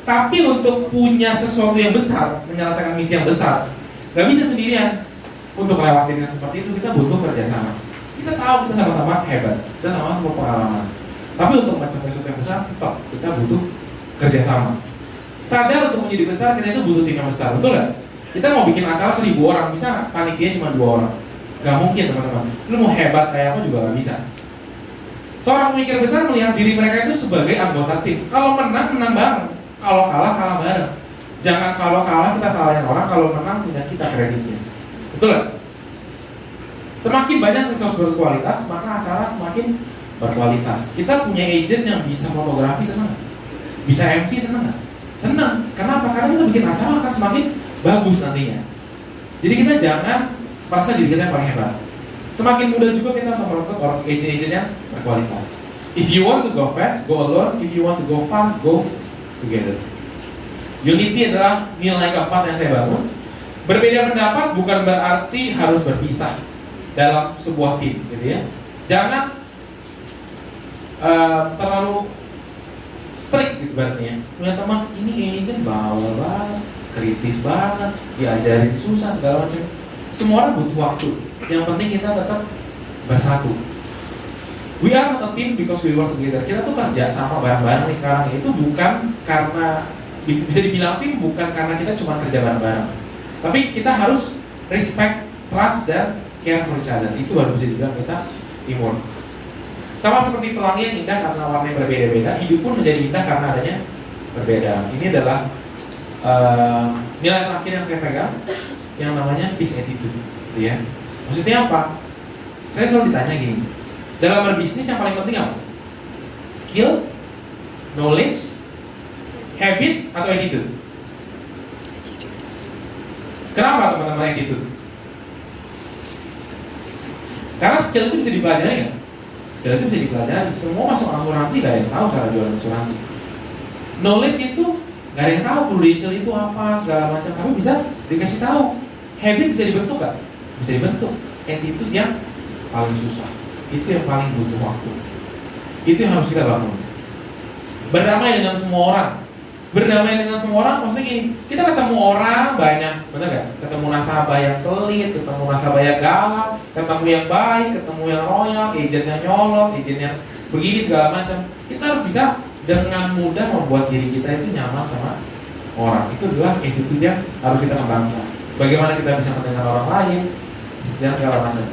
tapi untuk punya sesuatu yang besar, menyelesaikan misi yang besar, gak bisa sendirian. Untuk lewatin yang seperti itu kita butuh kerjasama. Kita tahu kita sama-sama hebat, kita sama-sama pengalaman. Tapi untuk mencapai sesuatu yang besar, tetap kita butuh kerjasama. Sadar untuk menjadi besar, kita itu butuh tim yang besar, betul nggak? Kita mau bikin acara 1000 orang, bisa nggak? Panitia cuma 2 orang. Gak mungkin teman-teman. Lu mau hebat kayak apa juga gak bisa. Seorang pemikir besar melihat diri mereka itu sebagai anggota tim. Kalau menang, menang bareng. Kalau kalah, kalah bareng. Jangan kalau kalah kita salahin orang, kalau menang punya kita kreditnya. Betul nggak? Semakin banyak resource berkualitas, maka acara semakin berkualitas. Kita punya agent yang bisa fotografi, senang nggak? Bisa MC, senang nggak? Senang. Kenapa? Karena kita bikin acara akan semakin bagus nantinya. Jadi kita jangan merasa diri kita yang paling hebat. Semakin mudah juga kita merekrut orang agent-agent yang berkualitas. If you want to go fast, go alone. If you want to go far, go together. Unity adalah nilai keempat yang saya bangun. Berbeda pendapat bukan berarti harus berpisah dalam sebuah tim, gitu ya. Jangan terlalu strict gitu berarti ya. Punya teman ini agent bawel banget, kritis banget, diajarin susah segala macam. Semua orang butuh waktu. Yang penting kita tetap bersatu. We are not a team because we work together. Kita tuh kerja sama bareng-bareng nih sekarang. Itu bukan karena bisa dibilang tim bukan karena kita cuma kerja bareng-bareng. Tapi kita harus respect, trust dan care for each other. Itu baru bisa dibilang kita teamwork. Sama seperti pelangi yang indah karena warnanya berbeda-beda, hidup pun menjadi indah karena adanya berbeda. Ini adalah nilai terakhir yang saya pegang, yang namanya peace attitude, gitu ya. Maksudnya apa? Saya selalu ditanya gini, dalam berbisnis yang paling penting apa? Skill, knowledge, habit, atau attitude? Kenapa teman-teman attitude? Karena skill itu bisa dipelajari nggak? Skill itu bisa dipelajari. Semua masuk asuransi gak ada yang tahu cara jualan asuransi. Knowledge itu gak ada yang tahu prudential itu apa segala macam. Tapi bisa dikasih tahu. Habit bisa dibentuk gak? Bisa dibentuk. Attitude yang paling susah. Itu yang paling butuh waktu. Itu yang harus kita bangun. Berdamai dengan semua orang. Berdamai dengan semua orang maksudnya gini, kita ketemu orang banyak, bener gak? Ketemu nasabah yang pelit, ketemu nasabah yang galak, ketemu yang baik, ketemu yang royal, agent yang nyolot, agent yang begini segala macam. Kita harus bisa dengan mudah membuat diri kita itu nyaman sama orang. Itu adalah attitude yang harus kita kembangkan. Bagaimana kita bisa mendengar orang lain dan segala macam.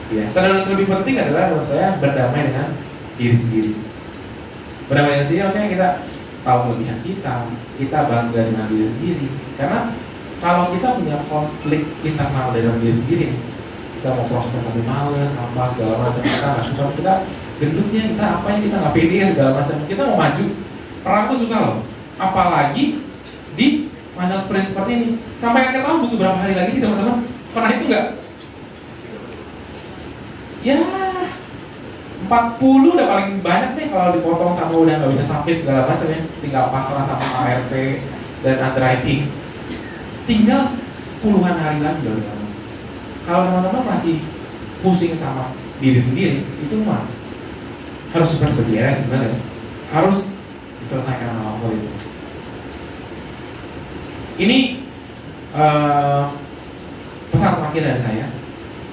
Ya, terlebih penting adalah menurut saya berdamai dengan diri sendiri. Berdamai dengan diri maksudnya kita tahu kelebihan kita bangga dengan diri sendiri. Karena kalau kita punya konflik internal dalam diri sendiri, kita mau prospek tapi males, apa segala macam, kita nggak suka, kita gendutnya, kita apa yang kita nggak pede segala macam, kita mau maju, perang itu susah loh. Apalagi di manual sprint seperti ini. Sampai akhir tahun butuh berapa hari lagi sih teman-teman? Pernah itu nggak? Ya 40 udah paling banyak deh kalau dipotong sama udah nggak bisa sampai segala macam ya, tinggal pasrah sama ART dan underwriting, tinggal puluhan hari lagi loh teman-teman. Kalau teman-teman masih pusing sama diri sendiri, itu mah harus cepat beres sebenarnya, harus diselesaikan hal-hal itu. Ini pesan terakhir dari saya,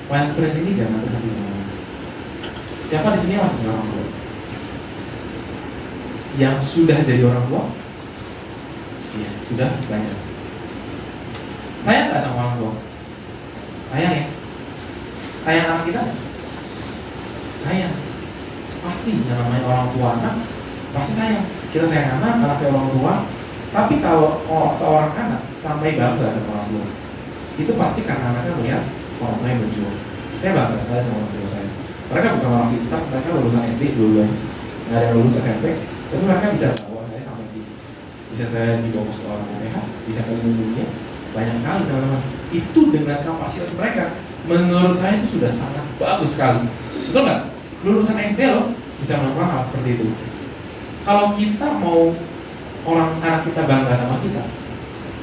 plan sprint ini jangan berhenti. Siapa di sini masih orang tua? Yang sudah jadi orang tua? Iya, sudah banyak. Sayang nggak sama orang tua? Sayang ya? Sayang anak kita? Sayang. Pasti yang namanya orang tua anak, pasti sayang. Kita sayang anak saya orang tua. Tapi kalau seorang anak sampai bangga sama orang tua, itu pasti karena anaknya melihat orang tua yang berjuang. Saya bangga sekali sama orang tua saya. Mereka bukan orang pintar, mereka lulusan SD dulu-dulunya, nggak ada yang lulus SMP, tapi mereka bisa bawa saya sampai sini. Bisa saya dibawa ke sekolah UPH, bisa ke dunia, banyak sekali teman-teman. Itu dengan kapasitas mereka, menurut saya itu sudah sangat bagus sekali. Betul nggak? Lulusan SD loh bisa melakukan hal seperti itu. Kalau kita mau orang anak kita bangga sama kita,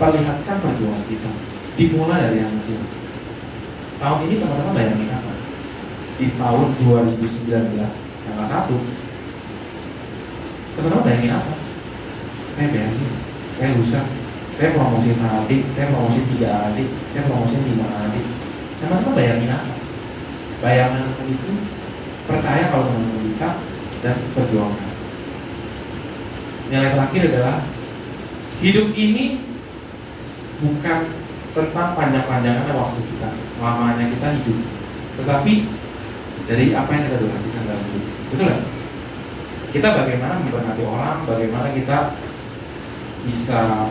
perlihatkan perjuangan kita. Dimulai dari yang kecil. Tahun ini teman-teman bayangin apa? Di tahun 2019 tanggal 1, teman-teman bayangin apa? Saya bayangin, saya lusa, saya promosiin adik, saya promosiin 3 adik, saya promosiin 5 adik. Teman-teman bayangin apa? Bayangan itu percaya kalau teman-teman bisa dan perjuangkan. Nilai terakhir adalah hidup ini bukan tentang panjang-panjangannya waktu kita, lamanya kita hidup, tetapi dari apa yang kita donasikan dalam hidup. Betul nggak? Kita bagaimana memberkati orang, bagaimana kita bisa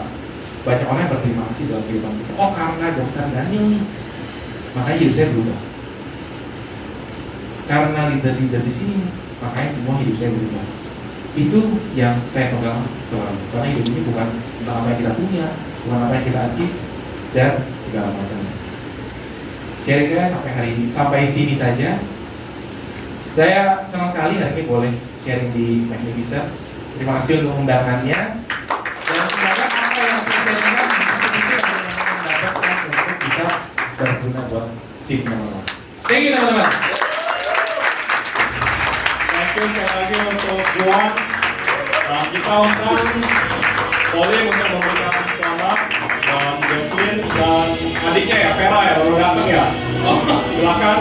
banyak orang yang berterima kasih dalam kehidupan kita. Oh karena Dokter Daniel nih, makanya hidup saya berubah. Karena leader-leader di sini, makanya semua hidup saya berubah. Itu yang saya pegang selalu. Karena hidup ini bukan tentang apa yang kita punya, bukan apa yang kita achieve dan segala macamnya. Kira-kira sampai sini saja. Saya senang sekali hari ini boleh sharing di Magnificent. Terima kasih untuk undangannya. Dan semoga apa yang saya sharingkan sedikit yang teman-teman dapatkan untuk bisa berguna buat tim teman-teman. Thank you teman-teman. Thank you sekali lagi untuk Juan. Nah, kita undang Poli untuk memberikan selamat dan Jocelyn dan adiknya ya, Vera ya, baru datang ya. Silakan.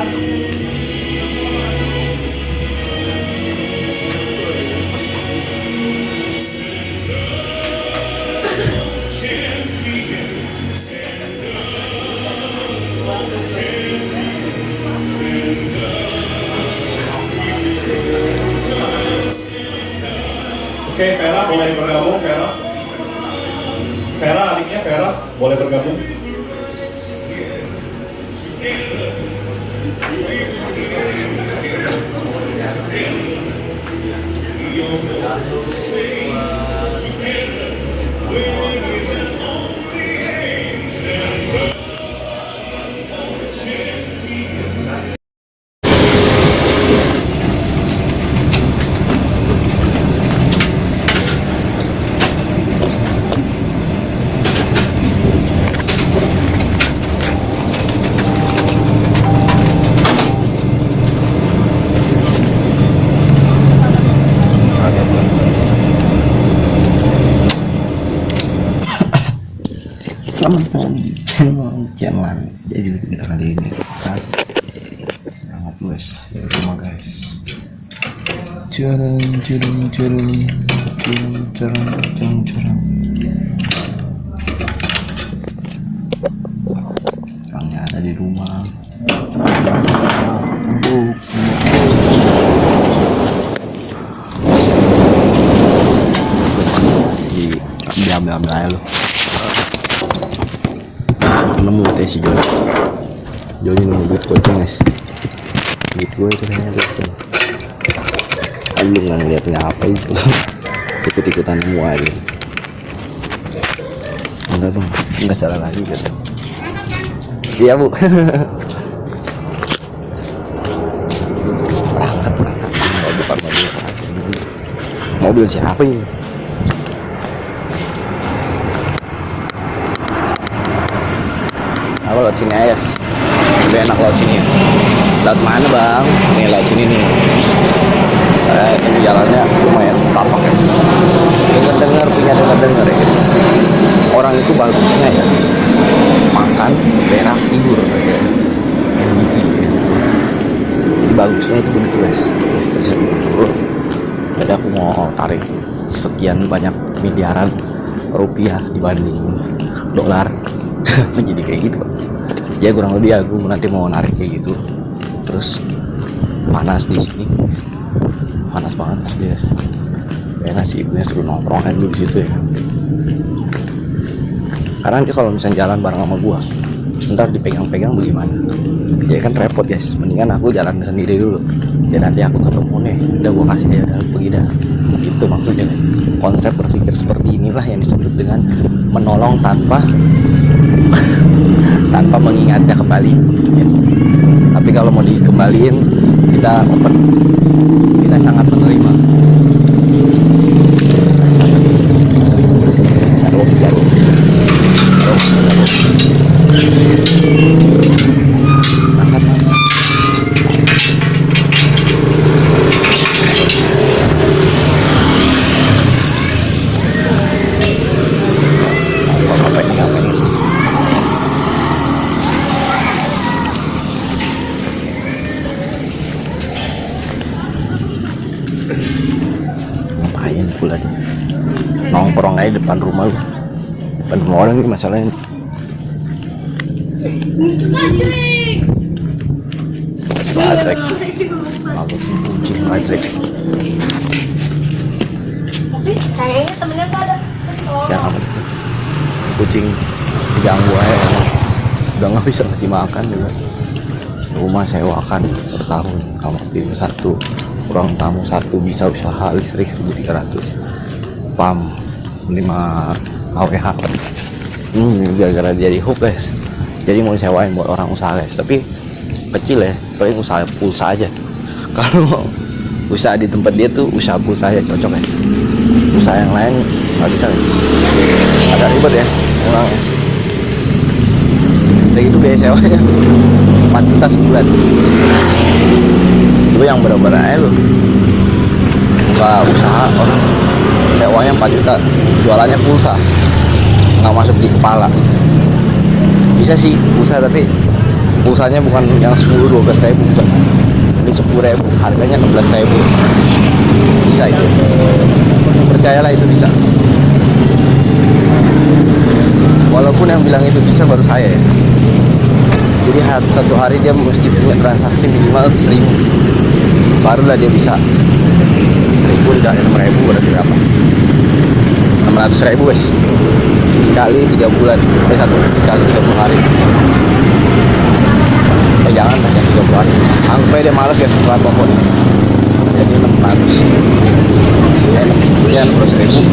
Oke, Vera boleh bergabung, Vera. Vera, adiknya Vera, boleh bergabung. Selamat datang di channel Jaman. Jadi kita kali ini sangat luas ya semua guys. Jarang. Orangnya ada di rumah. ambil aja lu. Nemu teh si Joni. Joni nemu duit goceng guys. Duit gue itu kayaknya goceng. Lu nggak ngeliat nggak apa itu. Ikut-ikutan nemu aja. Enggak bang, enggak salah lagi gitu. Iya bu. berangkat. Oh, bukan mobil. Mobil siapa ini? Aku lewat sini aja. Lebih enak lewat sini ya. Lewat mana bang? Nih lewat sini nih. Ini jalannya lumayan setapak ya. Punya dengar ya. Orang itu bagusnya ya makan, berak, tidur kayak NBT gitu. Jadi bagusnya itu begitu guys. Terus jadi aku mau tarik sekian banyak miliaran rupiah dibanding dolar. Jadi kayak gitu ya, kurang lebih aku nanti mau narik kayak gitu. Terus panas di sini, panas banget asli guys. Enak sih, ibunya suruh nongkrong aja dulu di situ ya. Karena nanti kalau misalnya jalan bareng sama gua, ntar dipegang-pegang bagaimana? Ya kan repot guys. Mendingan aku jalan sendiri dulu. Ya nanti aku ketemu nih, udah gua kasih dia, udah pergi dah. Itu maksudnya guys. Konsep berpikir seperti inilah yang disebut dengan menolong tanpa mengingatnya kembali. Ya. Tapi kalau mau dikembaliin, kita open, kita sangat menerima. Jauh. Angkat mas. Ngapain pula dia? Nongkrong aja depan rumah lu. Depan rumah orang ini masalahnya. Batrek. Bagus kucing batrek. Kayaknya temennya tuh ada. Yang apa itu? Kucing diganggu aja. Udah nggak bisa kasih makan juga. Rumah sewakan per tahun. Kamar tidur 1, ruang tamu 1, bisa usaha listrik 1.300. PAM 5 AWH. Gara-gara dia di hub guys. Jadi mau disewain buat orang usaha guys. Tapi kecil ya, paling usaha pulsa aja. Kalau usaha di tempat dia tuh usaha pulsa aja cocok guys. Usaha yang lain nggak bisa guys. Agak ribet ya orangnya. Kayak gitu biaya sewanya 4 juta sebulan. Lu yang bener-bener aja lu buka usaha orang sewanya 4 juta, jualannya pulsa, nggak masuk di kepala. Bisa sih pulsa, tapi pulsanya bukan yang 10-12 ribu, ini 10 ribu, harganya 16 ribu. Bisa itu, percayalah itu bisa. Walaupun yang bilang itu bisa baru saya ya. Jadi satu hari dia mesti punya transaksi minimal 1000, barulah dia bisa. 1000 dikali 6.000 berarti berapa? 600.000 guys, dikali 3 bulan, dikali 30 hari. Jangan lah, 30 hari. Anggap aja dia malas guys setelah pokoknya. Jadi 600, ya 600.000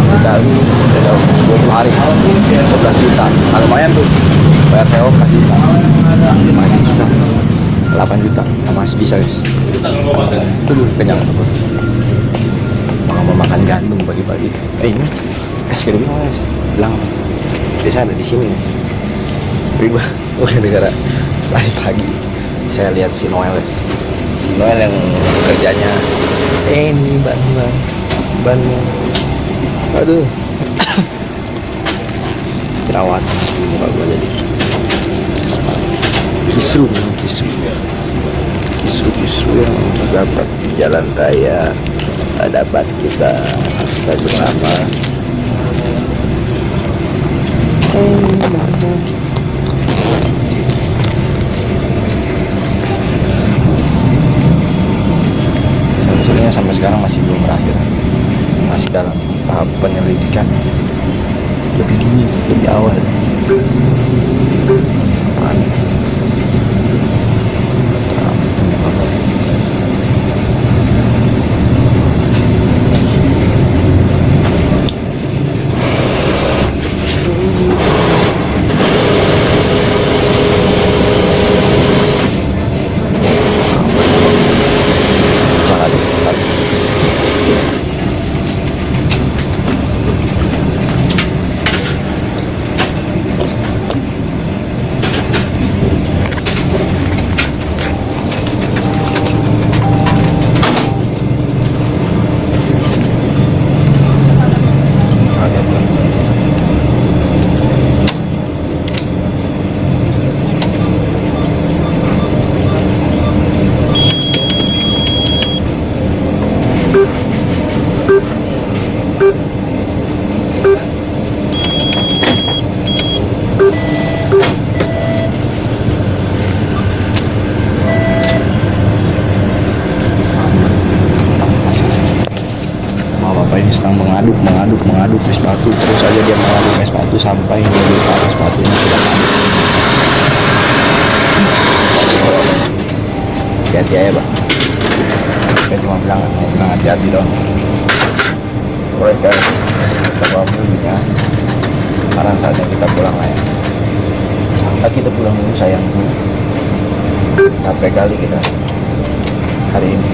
dikali 20 hari, 11 juta. Nah, lumayan tuh. Bayar sewa kasih masih bisa 8 juta, masih bisa guys. Itu kenyang tuh. Mau makan gandum pagi-pagi. Ini es krim guys, bilang bisa ada di sini. Riba, bukan negara. Pagi-pagi saya lihat si Noel guys. Si Noel yang kerjanya ini Bandung. Aduh. Jerawat di muka gua jadi kisru yang terdapat di jalan raya dapat kita bersama. Sebetulnya sampai sekarang masih belum berakhir, masih dalam tahap penyelidikan lebih dini, lebih awal. Sedang mengaduk es batu, terus saja dia mengaduk es batu sampai menjadi es batunya sudah panas. Hati-hati ya Bang, saya cuma bilang hati-hati dong. Alright guys, kita pulang dulu ya. Sekarang saatnya kita pulang ya. Kita pulang dulu sayangku. Capek kali kita hari ini.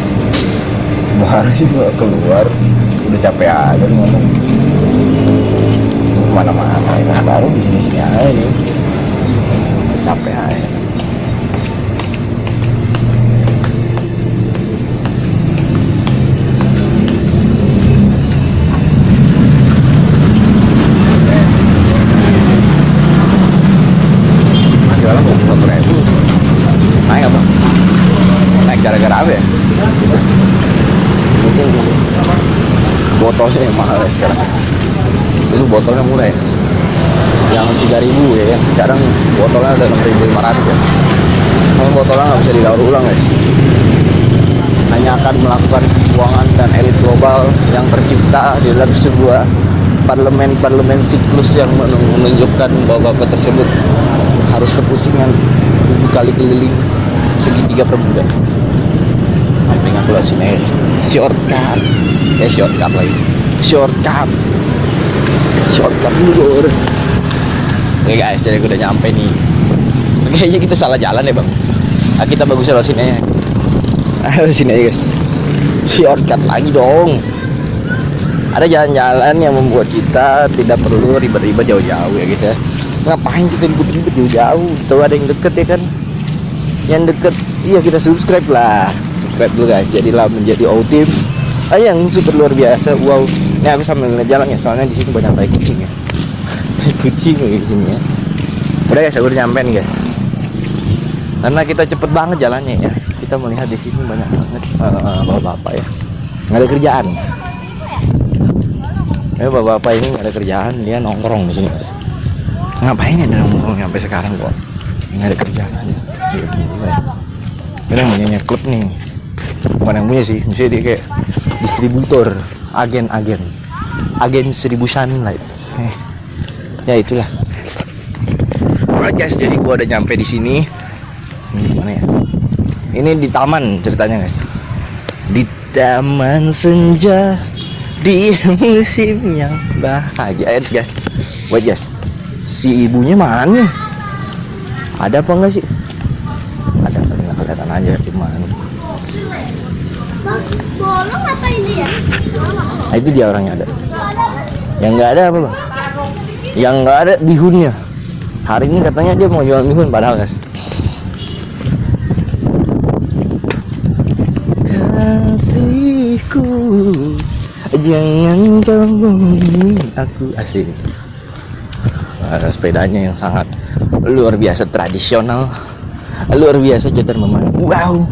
Baru juga keluar udah capek aja lu ngomong mana-mana. Nah, baru di sini aja nih capek aja. Jualan 21.000 naik apa? Naik gara-gara apa ya? Botolnya yang mahal ya sekarang. Dulu botolnya mulai yang 3.000 ya kan, sekarang botolnya udah 6.500 ya. Sama botolnya nggak bisa didaur ulang guys. Hanya akan melakukan pembuangan dan elit global yang tercipta di dalam sebuah parlemen siklus yang menunjukkan bahwa bapak tersebut harus kepusingan 7 kali keliling segitiga bermuda. Samping aku lah sini shortcut dulu. Oke guys, jadi aku udah nyampe nih. Kayaknya kita salah jalan ya bang. Nah, kita bagusnya lewat sini aja. Lewat sini aja guys. Shortcut lagi dong. Ada jalan-jalan yang membuat kita tidak perlu ribet-ribet jauh-jauh ya gitu ya. Ngapain kita ribet-ribet jauh-jauh? Tahu ada yang deket ya kan? Yang deket, iya kita subscribe lah. Subscribe dulu guys, jadilah menjadi O-Team yang super luar biasa. Wow, ini aku sambil ngeliat jalan ya, soalnya di sini banyak tai kucing ya. Kucing di sini ya. Udah guys, aku udah nyampe nih guys. Karena kita cepet banget jalannya ya. Kita melihat di sini banyak banget bapak-bapak ya. Nggak ada kerjaan. Bapak-bapak ini nggak ada kerjaan, dia nongkrong di sini guys. Ngapain ya dia nongkrong sampai sekarang kok? Nggak ada kerjaan aja. Ini yang punya klub nih. Bukan yang punya sih, misalnya dia kayak distributor, agen 1000 sunlight. Ya itulah. Alright guys, jadi gua udah nyampe di sini. Ini gimana ya? Ini di taman ceritanya guys. Di taman senja, di musim yang bahagia. Guys, wait guys. Si ibunya mana? Ada apa enggak sih? Ada, tapi nggak kelihatan aja gimana. Bolong apa ini ya? Nah, itu dia orangnya ada. Yang nggak ada apa bang? Yang nggak ada bihunnya. Hari ini katanya dia mau jual bihun padahal guys. Kasihku, jangan kau bohongi aku. Asik. Ada sepedanya yang sangat luar biasa tradisional, luar biasa cetar memang. Wow.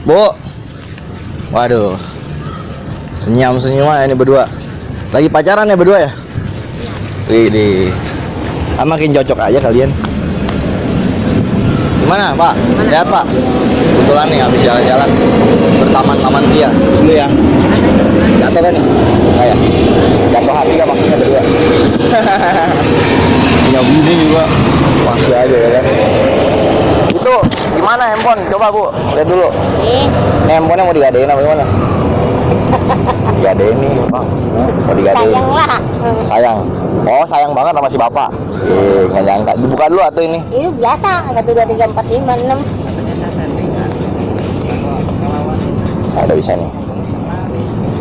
Bu, waduh, senyum aja ini berdua. Lagi pacaran ya berdua ya? Widih, makin cocok aja kalian. Gimana Pak? Sehat Pak? Kebetulan nih habis jalan-jalan bertaman-taman dia dulu ya. Jatuh kan nih? Enggak ya? Jatuh hati kan maksudnya berdua. Punya bini juga masih aja ya kan. Itu gimana handphone? Coba Bu, lihat dulu. Ini handphonenya mau digadein apa gimana? Digadein nih Bang. Mau digadein. Sayang lah. Sayang. Oh sayang banget sama si bapak. Nggak nyangka. Dibuka dulu atau ini? Ini biasa 1 2 3 4 5 6. Ada bisa nih.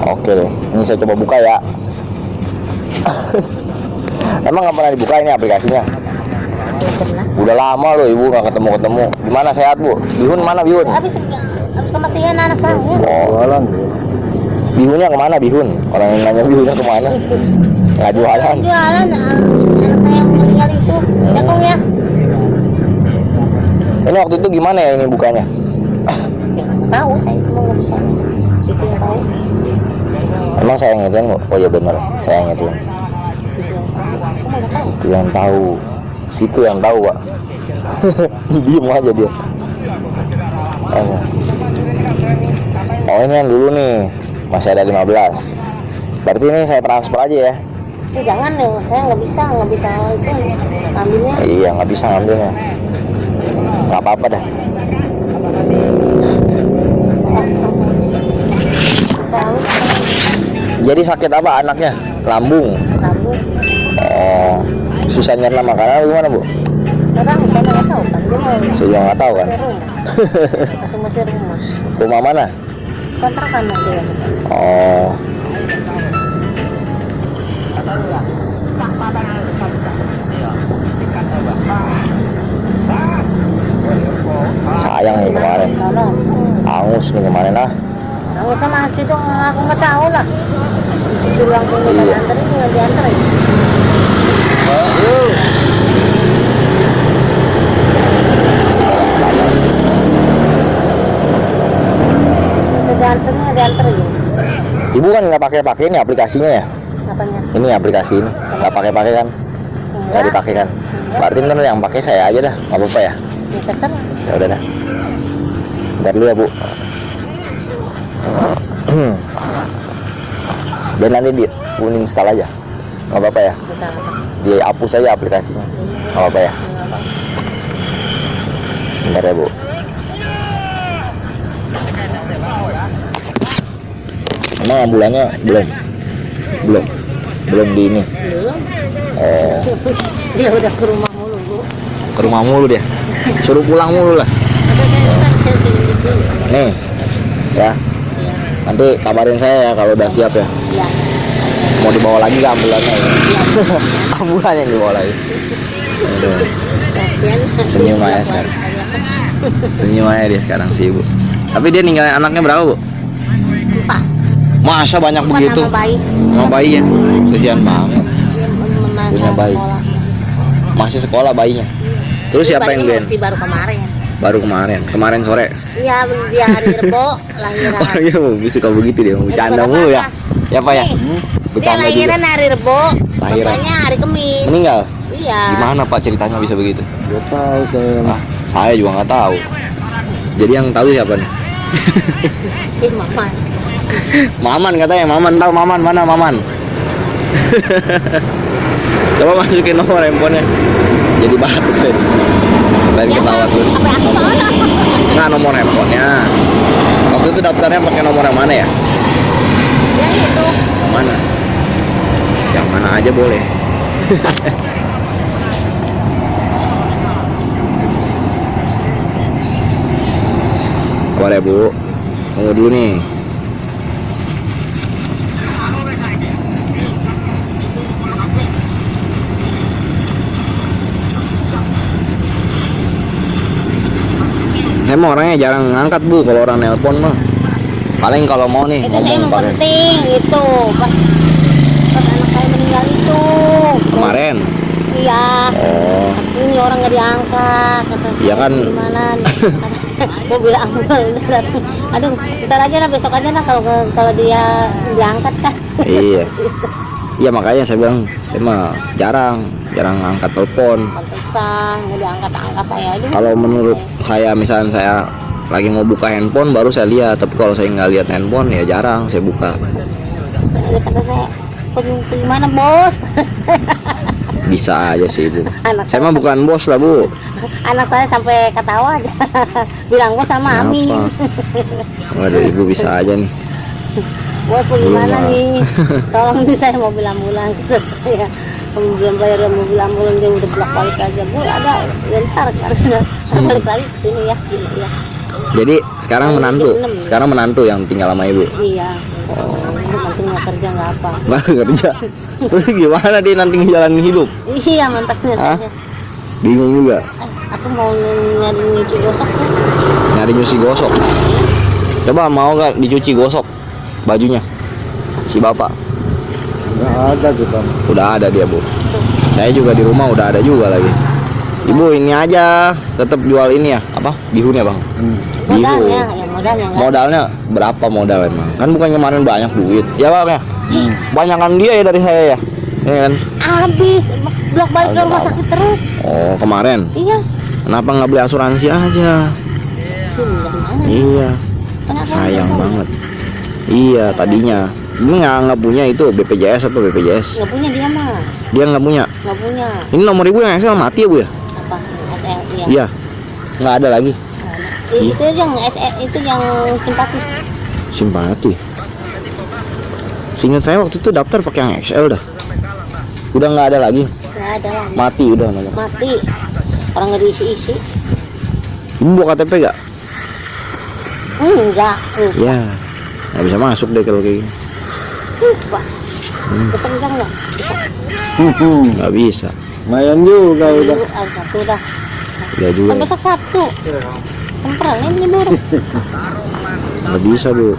Oke deh. Ini saya coba buka ya. Emang nggak pernah dibuka ini aplikasinya? Udah lama loh ibu nggak ketemu. Gimana sehat Bu? Bihun mana Bihun? Habis kematian anak saya. Oh, Bihunnya kemana Bihun? Orang yang nanya Bihunnya kemana? Nggak jualan. Jualan anak saya yang meninggal itu. Ya Kong ya. Ini waktu itu gimana ya ini bukanya? Ya, tahu saya cuma nggak bisa. Situ yang tahu. Emang saya yang ngituin kok? Oh iya bener, saya yang ngituin. Situ yang tahu. Situ yang tahu Pak. Diem aja dia. Oh ini yang dulu nih masih ada 15. Berarti ini saya transfer aja ya? Jangan dong, saya nggak bisa itu ambilnya. Iya nggak bisa ngambilnya. Nggak apa-apa dah. Jadi sakit apa anaknya? Lambung. Oh, susah nyerna makanan gimana Bu? Orang saya nggak tahu kan, dia mau. Saya juga nggak tahu kan. Masih rumah. Rumah mana? Kontrakan dia. Oh. Sayang nih kemarin. Angus nih kemarin ah. Angus sama situ aku nggak tahu lah. Situ langsung diantar itu nggak diantar. Diantar ini. Ibu kan nggak pakai ini aplikasinya ya? Apanya? Ini aplikasi ini nggak pakai kan? Nggak dipakai kan? Berarti ntar yang pakai saya aja dah, nggak apa-apa ya? Ya terserah. Ya udah dah. Bentar dulu ya Bu. Dan nanti Bu install aja, nggak apa-apa ya? Dia hapus aja aplikasinya, nggak apa-apa ya? Bentar ya Bu. Emang ambulannya belum di ini. Belum. Oh. Dia udah ke rumah mulu Bu. Ke rumah mulu dia. Suruh pulang mulu lah. Nih, ya. Nanti kabarin saya ya kalau udah siap ya. Iya. Mau dibawa lagi ke ambulannya ya? Ambulannya yang dibawa lagi. Aduh. Senyum aja sekarang. Senyum aja dia sekarang sih Bu. Tapi dia ninggalin anaknya berapa Bu? 4. Masa banyak begitu? Sama bayi ya? Kesian banget. Punya bayi. Masih sekolah bayinya. Terus siapa yang gen? Baru kemarin. Baru kemarin sore. Iya, dia hari Rebo lahiran. Orangnya bisa kalau begitu dia bercanda mulu ya. Ya Pak ya? Dia lahiran hari Rebo. Lahiran. Bapaknya hari Kamis. Meninggal? Iya. Gimana Pak ceritanya bisa begitu? Gak tahu saya. Saya juga nggak tahu. Jadi yang tahu siapa nih? Maman. Maman katanya, Maman tahu Maman mana Maman? Coba masukin nomor handphonenya. Jadi batuk saya. Lain ketawa terus. Nggak nomor handphonenya. Waktu itu daftarnya pakai nomor yang mana ya? Yang itu. Yang mana? Yang mana aja boleh. Boleh Bu. Tunggu dulu nih. Saya mah orangnya jarang ngangkat Bu kalau orang nelpon mah. Paling kalau mau nih itu saya ngomong pakai. penting itu pas anak saya meninggal itu. Kemarin. Iya. Oh. Ini orang nggak diangkat. Kata Iya kan. Gimana? Gue bilang aduh, ntar aja lah besok aja lah kalau dia diangkat kan. Iya. Iya makanya saya bilang saya mah jarang angkat telepon. Pantesan nggak diangkat saya. Aduh. Kalau menurut saya misalnya saya lagi mau buka handphone baru saya lihat, tapi kalau saya nggak lihat handphone ya jarang saya buka. Saya kata saya pergi mana bos? Bisa aja sih ibu. Anak Saya mah bukan bos lah bu. Anak saya sampai ketawa aja. Bilang bos sama Ami. Kenapa? Waduh ibu bisa aja nih. Bos pergi Belum mana lah. nih? Tolong nih saya mau bilang-bilang gitu. Ya, belum bayar mau bilang-bilang dia udah bolak-balik aja. Bu ada bentar kan sudah balik lagi ke sini ya. Gini, ya. Jadi sekarang menantu yang tinggal sama ibu. Iya. Oh, nanti nggak kerja nggak apa. Nggak kerja. Terus gimana dia nanti ngejalanin hidup? Iya mantapnya. Hah? Bingung juga. Aku mau nyari nyuci gosok tuh. Nyari nyuci gosok. Coba mau nggak dicuci gosok bajunya si bapak? Nggak ada kita. Udah ada dia bu. Saya juga di rumah udah ada juga lagi. Ibu ini aja tetap jual ini ya, apa bihunnya bang? Modalnya, ya modalnya. Nggak? Modalnya berapa modal emang? Kan bukan kemarin banyak duit, ya bang ya? Banyakan dia ya dari saya ya, ya kan? Habis bolak-balik ke rumah sakit terus. Oh kemarin? Iya. Kenapa nggak beli asuransi aja? Sudah mana? Iya. Kenapa Sayang nggak banget. Iya tadinya. Ini nggak punya itu BPJS atau BPJS? Nggak punya dia mah. Dia nggak punya. Nggak punya. Ini nomor ibu yang XL mati ya bu ya? Apa? SL ya. Iya. Nggak ada lagi. Itu yang SL itu yang simpati. Simpati. Seingat saya waktu itu daftar pakai yang XL dah. Udah nggak ada lagi. Nggak ada lah. Mati udah namanya. Mati. Orang nggak diisi-isi. Ibu bawa KTP gak? Enggak. Ya. Nggak bisa masuk deh kalau kayak gini. Pak. Bisa nggak? Bisa. Nggak bisa. Lumayan juga udah. Dulu ada satu dah. Ya juga. Kan besok Sabtu. Kemperan ini libur. Nggak bisa bu.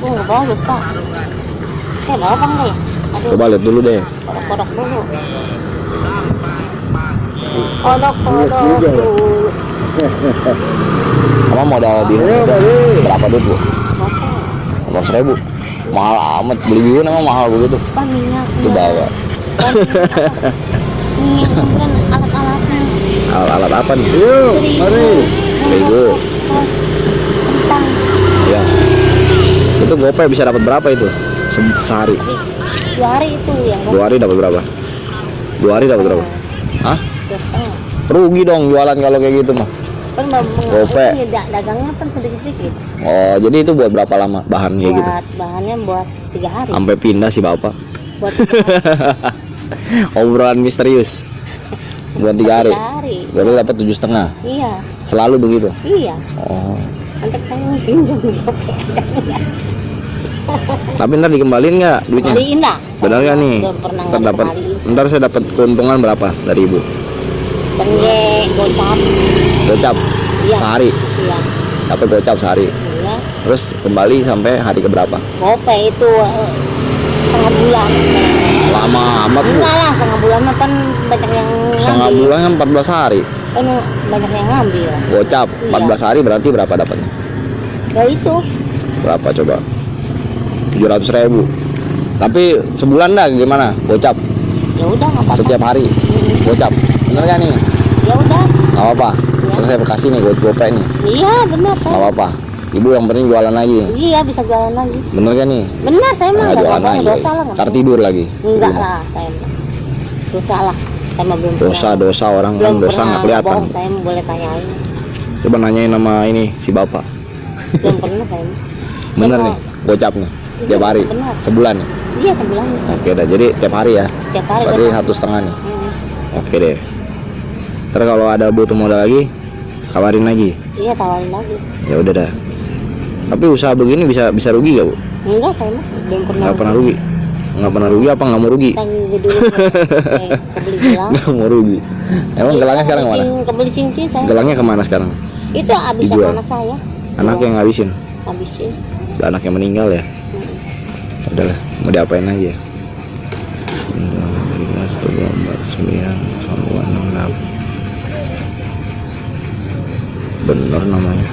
Nggak bawa lupa. Bawa apa enggak ya? Aduh. Coba lihat dulu deh. Kodok dulu. Kodok juga ya? dulu. Kamu modal bihun berapa duit bu? 100.000. Mahal amat, beli bihun emang mahal begitu. Apa minyak? Itu bawa. Minyak kemudian alat-alatnya. Alat apa nih? Yuk, mari. Terigu. Kentang. Ya. Itu gopay bisa dapat berapa itu? Sehari? Habis 2 hari itu yang 2 hari dapat berapa? 2 hari dapat berapa? Hah? 2,5. Rugi dong jualan kalau kayak gitu mah. Kan Gope. dagangnya kan sedikit-sedikit. Oh, jadi itu buat berapa lama bahan kayak gitu? Buat bahannya buat 3 hari. Sampai pindah si bapak. Buat 3 hari. Obrolan misterius. Buat 3 hari. 3 hari. Baru dapat 7,5. Iya. Selalu begitu. Iya. Oh. Nanti saya pinjam gope. Tapi ntar dikembalin nggak duitnya? Kembaliin dah. Benar nggak nih? Belum pernah Ntar dapat. dikembaliin. Ntar saya dapat keuntungan berapa dari ibu? Penge gocap. Gocap. Iya. Sehari. Iya. Dapat gocap sehari. Iya. Terus kembali sampai hari keberapa? Gope itu setengah bulan. Lama amat bu. Enggak lah, setengah bulan mah kan banyak yang Setengah ngambil. bulan kan 14 hari. Kan banyak yang ngambil. Gocap Iya. 14 hari berarti berapa dapatnya? Ya itu. Berapa coba? 700.000. Tapi sebulan dah gimana? Gocap Ya udah nggak apa-apa. setiap hari. Gocap. Bener kan nih? Ya udah. Nggak apa-apa. Iya. Terus saya kasih nih gopay nih. Iya benar Nggak saya. apa-apa. Ibu yang penting jualan lagi. Iya bisa jualan lagi. Bener kan nih? Benar saya mah Nggak nggak jualan apa-apa, lagi. dosa lah. Ntar tidur lagi. Enggak lah saya mah. Dosa lah. Saya mah belum Dosa orang kan belum dosa nggak kelihatan. bohong, saya mah boleh tanyain. Coba nanyain nama ini si bapak. Belum pernah saya mah. Bener Cuma- nih gocap nih. Tiap hari. Benar. Sebulan nih. Iya sebulan. Oke dah. Jadi tiap hari ya. Tiap hari. Berarti benar. 1,5 nih. Hmm. Oke deh. Ntar kalau ada butuh modal lagi, kabarin lagi. Iya tawarin lagi. Ya udah dah. Tapi usaha begini bisa rugi gak bu? Enggak saya mah belum pernah. Nggak pernah rugi. Nggak pernah rugi apa nggak mau rugi? Lagi dulu kebeli gelang. Nggak mau rugi. Emang gelangnya sekarang kemana? Kebeli cincin saya. Gelangnya kemana sekarang? Itu habis sama Dijual. anak saya. Anak yang ngabisin. Habisin. Anak yang meninggal ya. Udahlah, mau diapain lagi ya? 9 bener namanya.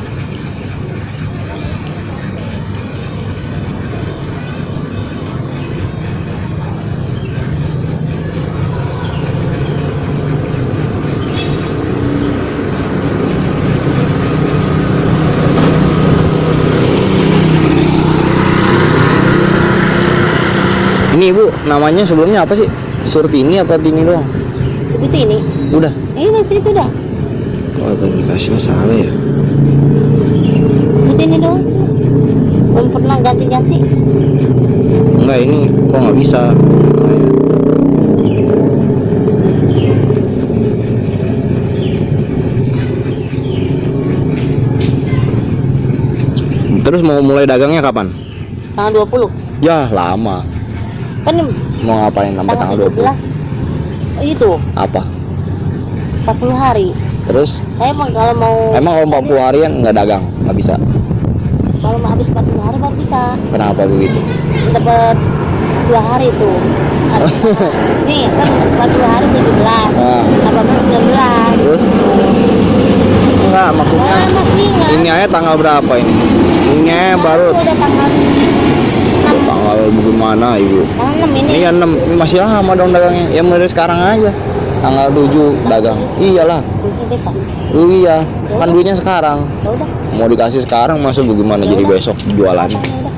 Ini ibu namanya sebelumnya apa sih? Surtini apa Tini doang? Ibu ini. Udah. Ini masih itu dah. Oh, autentikasinya salah ya. Ibu ini doang. Belum pernah ganti-ganti. Enggak, ini kok nggak bisa. Terus mau mulai dagangnya kapan? Tanggal 20. Ya lama. Kan Mau ngapain sampai tanggal 20? 17. Itu Apa? 40 hari. Terus Saya kalau mau emang kalau 40 harian nggak dagang? Nggak bisa. kalau mau habis 40 hari baru bisa. Kenapa begitu? Dapat 2 hari tuh. Nih kan 40 hari 17. Nah, 18 19. terus enggak maksudnya Oh, masih enggak. ini aja tanggal berapa ini? Ini aja baru Udah tanggal 6. tanggal bagaimana ibu? Tanggal 6 ini. Ini ya 6, ini masih lama dong dagangnya. Ya mulai sekarang aja. Tanggal 7 dagang. Iyalah. Ini besok. Oh iya, kan duitnya sekarang. Ya udah. Mau dikasih sekarang masa bagaimana Ya jadi udah. besok jualan? Ya udah.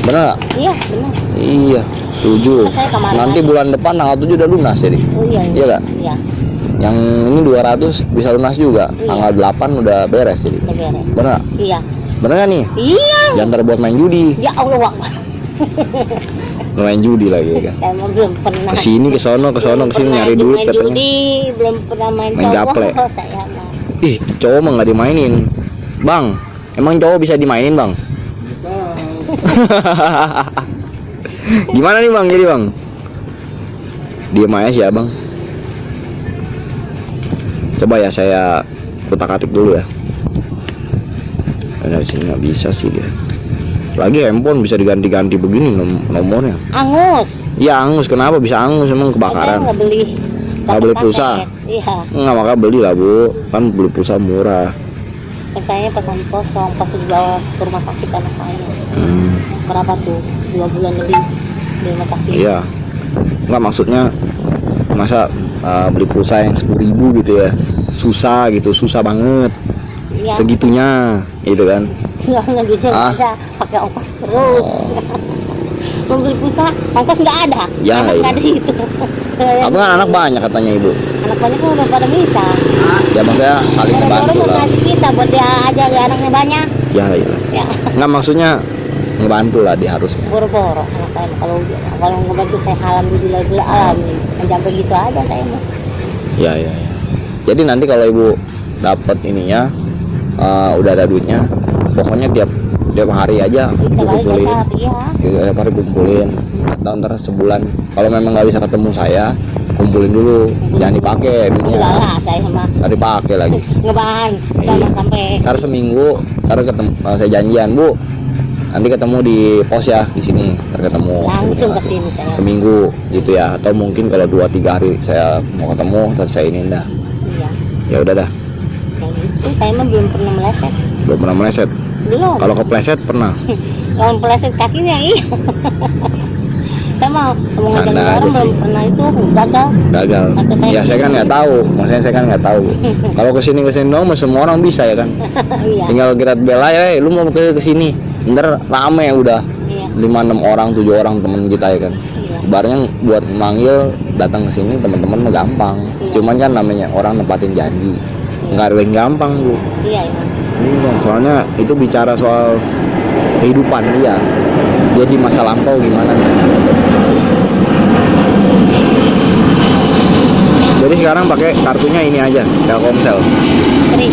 Bener nggak? Iya, benar. Iya, 7. Saya kemarin Nanti bulan depan tanggal 7 udah lunas jadi. Oh iya. Iya nggak? Iya, Yang ini 200 bisa lunas juga. Iya. Tanggal 8 udah beres jadi. udah beres. Bener nggak? Iya. Bener nggak nih? Iya. Jangan terbuat main judi. Ya Allah, Akbar. Main judi lagi kan. Saya mah belum pernah. Kesini kesono Belum kesini pernah nyari duit main katanya. judi, belum pernah main Main cowok. gaple. Saya mah. Ih, cowok mah nggak dimainin. Bang, emang cowok bisa dimainin bang? Gimana nih bang jadi bang? Diem aja sih abang. Coba ya saya kutak-atik dulu ya. Dari sini nggak bisa sih dia. Lagi handphone bisa diganti-ganti begini nomornya. Angus. Ya angus, kenapa bisa angus? Emang Saya kebakaran? nggak beli. Nggak beli pulsa? Iya. Nggak, maka beli lah bu. Kan beli pulsa murah. Kan saya pesan kosong pas dibawa ke rumah sakit anak saya. Berapa tuh? 2 bulan lebih di rumah sakit. Iya. Nggak, maksudnya masa beli pulsa yang 10.000 gitu ya, susah gitu, susah banget. Iya. Segitunya gitu kan. Soalnya duitnya nggak ada, pakai ongkos terus. Mau beli pulsa, ongkos nggak ada. Ya, Anak iya. nggak ada itu. Aku kan anak banyak katanya ibu. Anak banyak kan udah pada bisa. Ya maksudnya saling Orang-orang ngebantu mau lah. ngasih kita buat dia aja ya anaknya banyak. Ya iya. Ya, Nggak, maksudnya ngebantu lah dia harusnya. boro-boro anak saya mah. Kalau ngebantu saya halam di alam, sampai gitu aja saya mah. Ya ya ya. Jadi nanti kalau ibu dapat ininya, udah ada duitnya, pokoknya tiap hari aja Kita balik kumpulin. aja, iya. Tiap hari kumpulin. Ntar sebulan. Kalau memang nggak bisa ketemu saya, kumpulin dulu. Jangan dipakai duitnya. Enggak lah, saya mah Ntar dipakai lagi. ngebahan sama sampai Ntar seminggu, ntar ketemu, saya janjian bu. Nanti ketemu di pos ya di sini. Ntar ketemu. langsung ke sini saya. Seminggu gitu ya. Atau mungkin kalau 2-3 hari saya mau ketemu, ntar saya ini dah. Iya. Ya udah dah. Kayak gitu. Saya mah belum pernah meleset. Belum pernah meleset. Belum. Kalau kepleset pernah. Kalau meleset kakinya iya. Saya mah mau ngajak Canda orang aja belum sih. pernah itu gagal. Gagal. Kata saya Ya saya kan nggak tahu. Maksudnya saya kan nggak tahu. Kalau kesini dong, semua orang bisa ya kan. Iya. Tinggal kita bela ya, lu mau ke sini. Ntar rame udah. Iya. 5-6 orang, 7 orang temen kita ya kan. Iya. Ibaratnya buat manggil datang ke sini teman-teman mah gampang. Iya. Cuman kan namanya orang nempatin janji. Nggak ada yang gampang bu. Iya, emang. Iya, soalnya itu bicara soal kehidupan dia. Jadi masa lampau gimana nih? Jadi sekarang pakai kartunya ini aja, Telkomsel. Tri.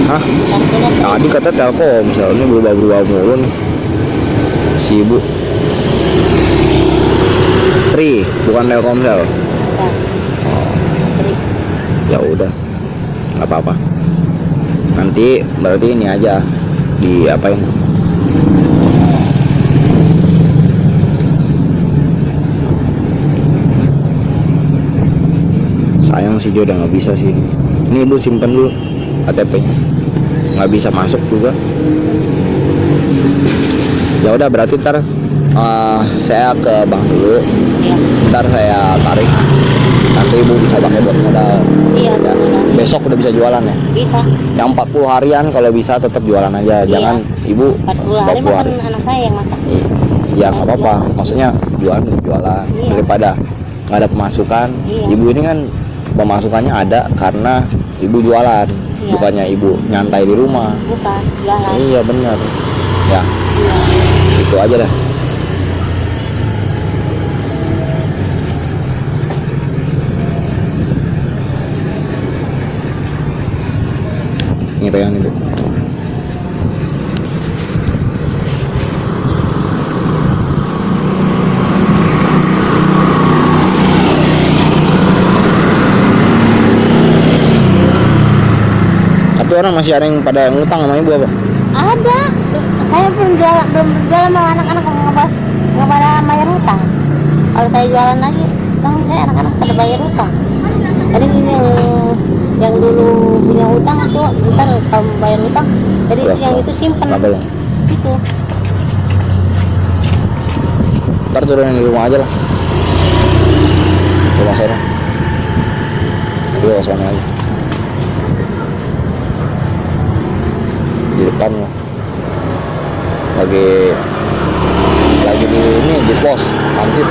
Hah? Kartunya Tri. Tadi kata Telkomsel, ini berubah-berubah mulu nih. Si ibu. Tri, bukan Telkomsel. Bukan. Tri. Ya udah, nggak apa-apa. Nanti berarti ini aja diapain? Sayang sih dia udah nggak bisa sih. Ini ibu simpen dulu KTP-nya. Nggak bisa masuk juga. Ya udah berarti ntar saya ke bank dulu. Iya. Ntar saya tarik. Nanti ibu bisa pakai buat modal. Iya, Ya. benar. Besok udah bisa jualan ya. Bisa. Yang 40 harian kalau bisa tetap jualan aja. Iya. Jangan ibu 40 hari 40 makan anak saya yang masak. Ya nggak apa-apa. Maksudnya jualan Iya. daripada nggak ada pemasukan. Iya. Ibu ini kan pemasukannya ada karena ibu jualan, Iya. bukannya ibu nyantai di rumah. Bukan, jalan. Iya benar ya, Iya. itu aja dah. Ini pegang itu. Tapi orang masih ada yang pada ngutang sama ibu apa? Ada. Saya belum berjualan sama anak-anak nggak pada bayar hutang. Kalau saya jualan lagi, saya anak-anak pada bayar hutang. Jadi ini yang dulu punya hutang itu ntar kalau bayar hutang, jadi Ya, yang itu simpen. Apa ya? Itu. Ntar turunin di rumah aja lah. Rumah sana. Iya, sana aja. Di depan lah. Lagi di ini di pos Hansip.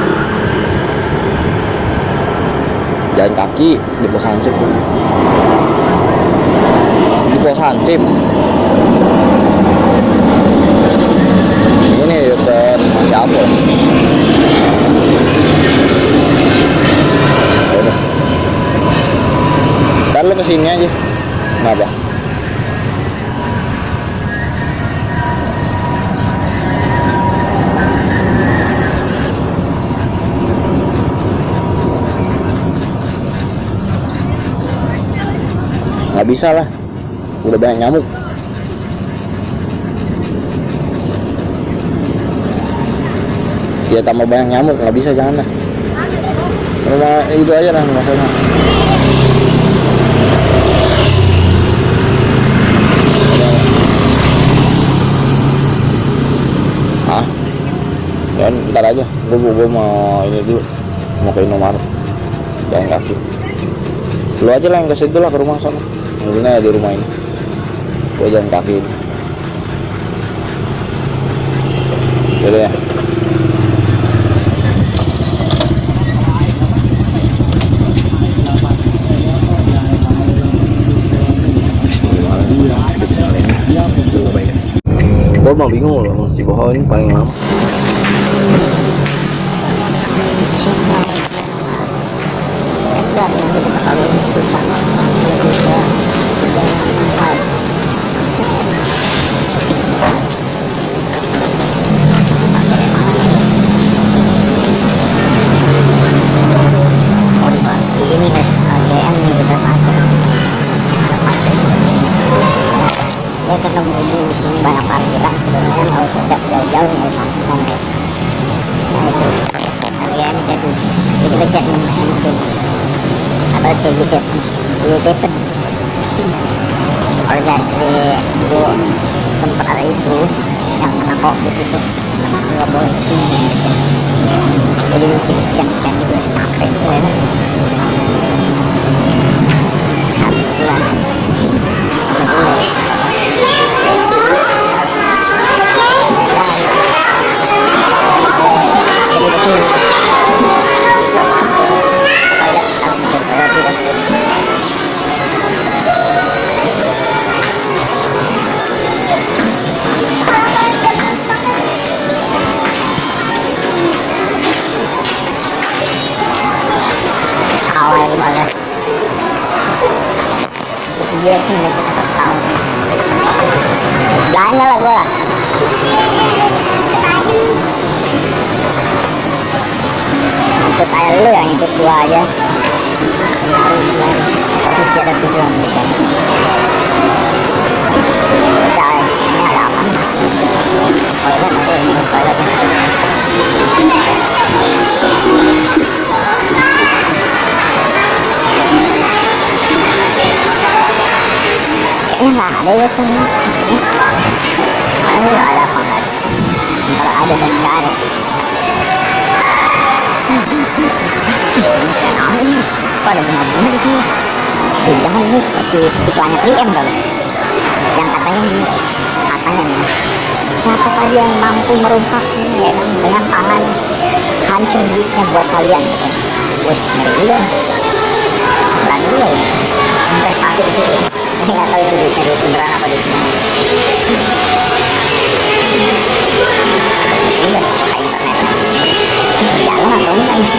Jalan kaki di pos Hansip. Di pos Hansip. Ini dekat masih apa? Udah. Ntar lu kesini aja. Kenapa? Nggak bisa lah, udah banyak nyamuk. Ya tambah banyak nyamuk, nggak bisa, jangan lah. Rumah itu aja lah maksudnya. Ah, ya ntar aja. Gue mau ini dulu, mau ke Indomaret, jalan kaki. Lu aja lah yang ke situ lah, ke rumah sana. Mungkinnya di rumah ini. Gue jalan kaki ini. Jadi ya. Gue mau bingung loh, si Boho ini paling lama. Ini guys, GM nih kita pakai. Ya ketemu di sini banyak parkiran, sebenarnya nggak usah jauh-jauh dari parkiran guys. Nah itu GM jadi kita cek MT atau CGC dulu cepet. Kalau guys dulu sempat ada isu yang kena COVID itu nggak boleh kesini. Jadi mesti sekian juga sampai itu ya. Satu bulan. Awal banget. Dia sih kita tahu. Belanja lah gua. Ikut aja lu yang ikut gua aja. Tapi ada tujuan kita. Guys, ini ada apa? Kayaknya nggak ada ya semua. Ada apa nggak ada? Kalau ada dan nggak ada. Pada benar-benar di sini. Jangan ini seperti iklannya 3M kali. Yang katanya nih, siapa tadi yang mampu merusak ya kan dengan tangan hancur duitnya buat kalian gitu. Wes ngeri juga, berani juga ya investasi di situ. Saya nggak tahu itu duitnya duit beneran apa duit bohong. Iya, pakai internet jalan atau enggak ini.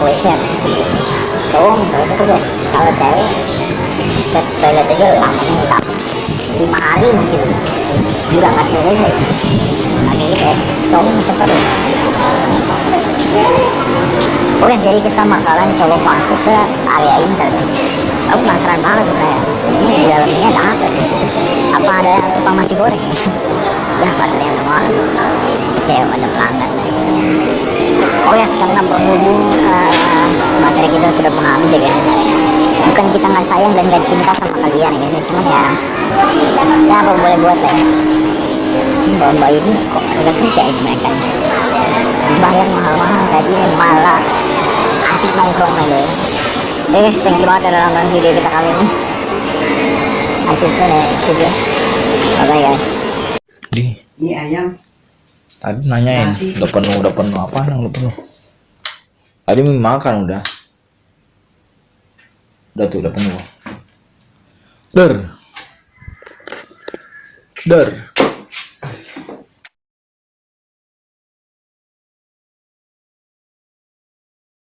WC tuh itu tuh kalau cewek ke toilet aja lamanya minta 5 hari mungkin juga nggak selesai lagi gitu ya cowok cepet loh. Oke, jadi kita bakalan coba masuk ke area inter. Aku penasaran banget sebenarnya ini di dalamnya ada apa ada tukang nasi goreng ya baterainya udah mau habis cewek pada pelanggan. Oh ya, karena berhubung materi kita sudah pernah habis ya guys. Bukan kita nggak sayang dan nggak cinta sama kalian ya, cuma ya apa boleh buat lah ya. Mbak ini kok udah kerja ya mereka, dibayar mahal-mahal gaji malah asik nongkrong aja ya. Guys, thank you banget udah nonton video kita kali ini. Asik next video. Bye guys. Ini ayam. Tadi nanyain udah penuh apa nang udah penuh. Tadi makan udah tuh udah penuh. Der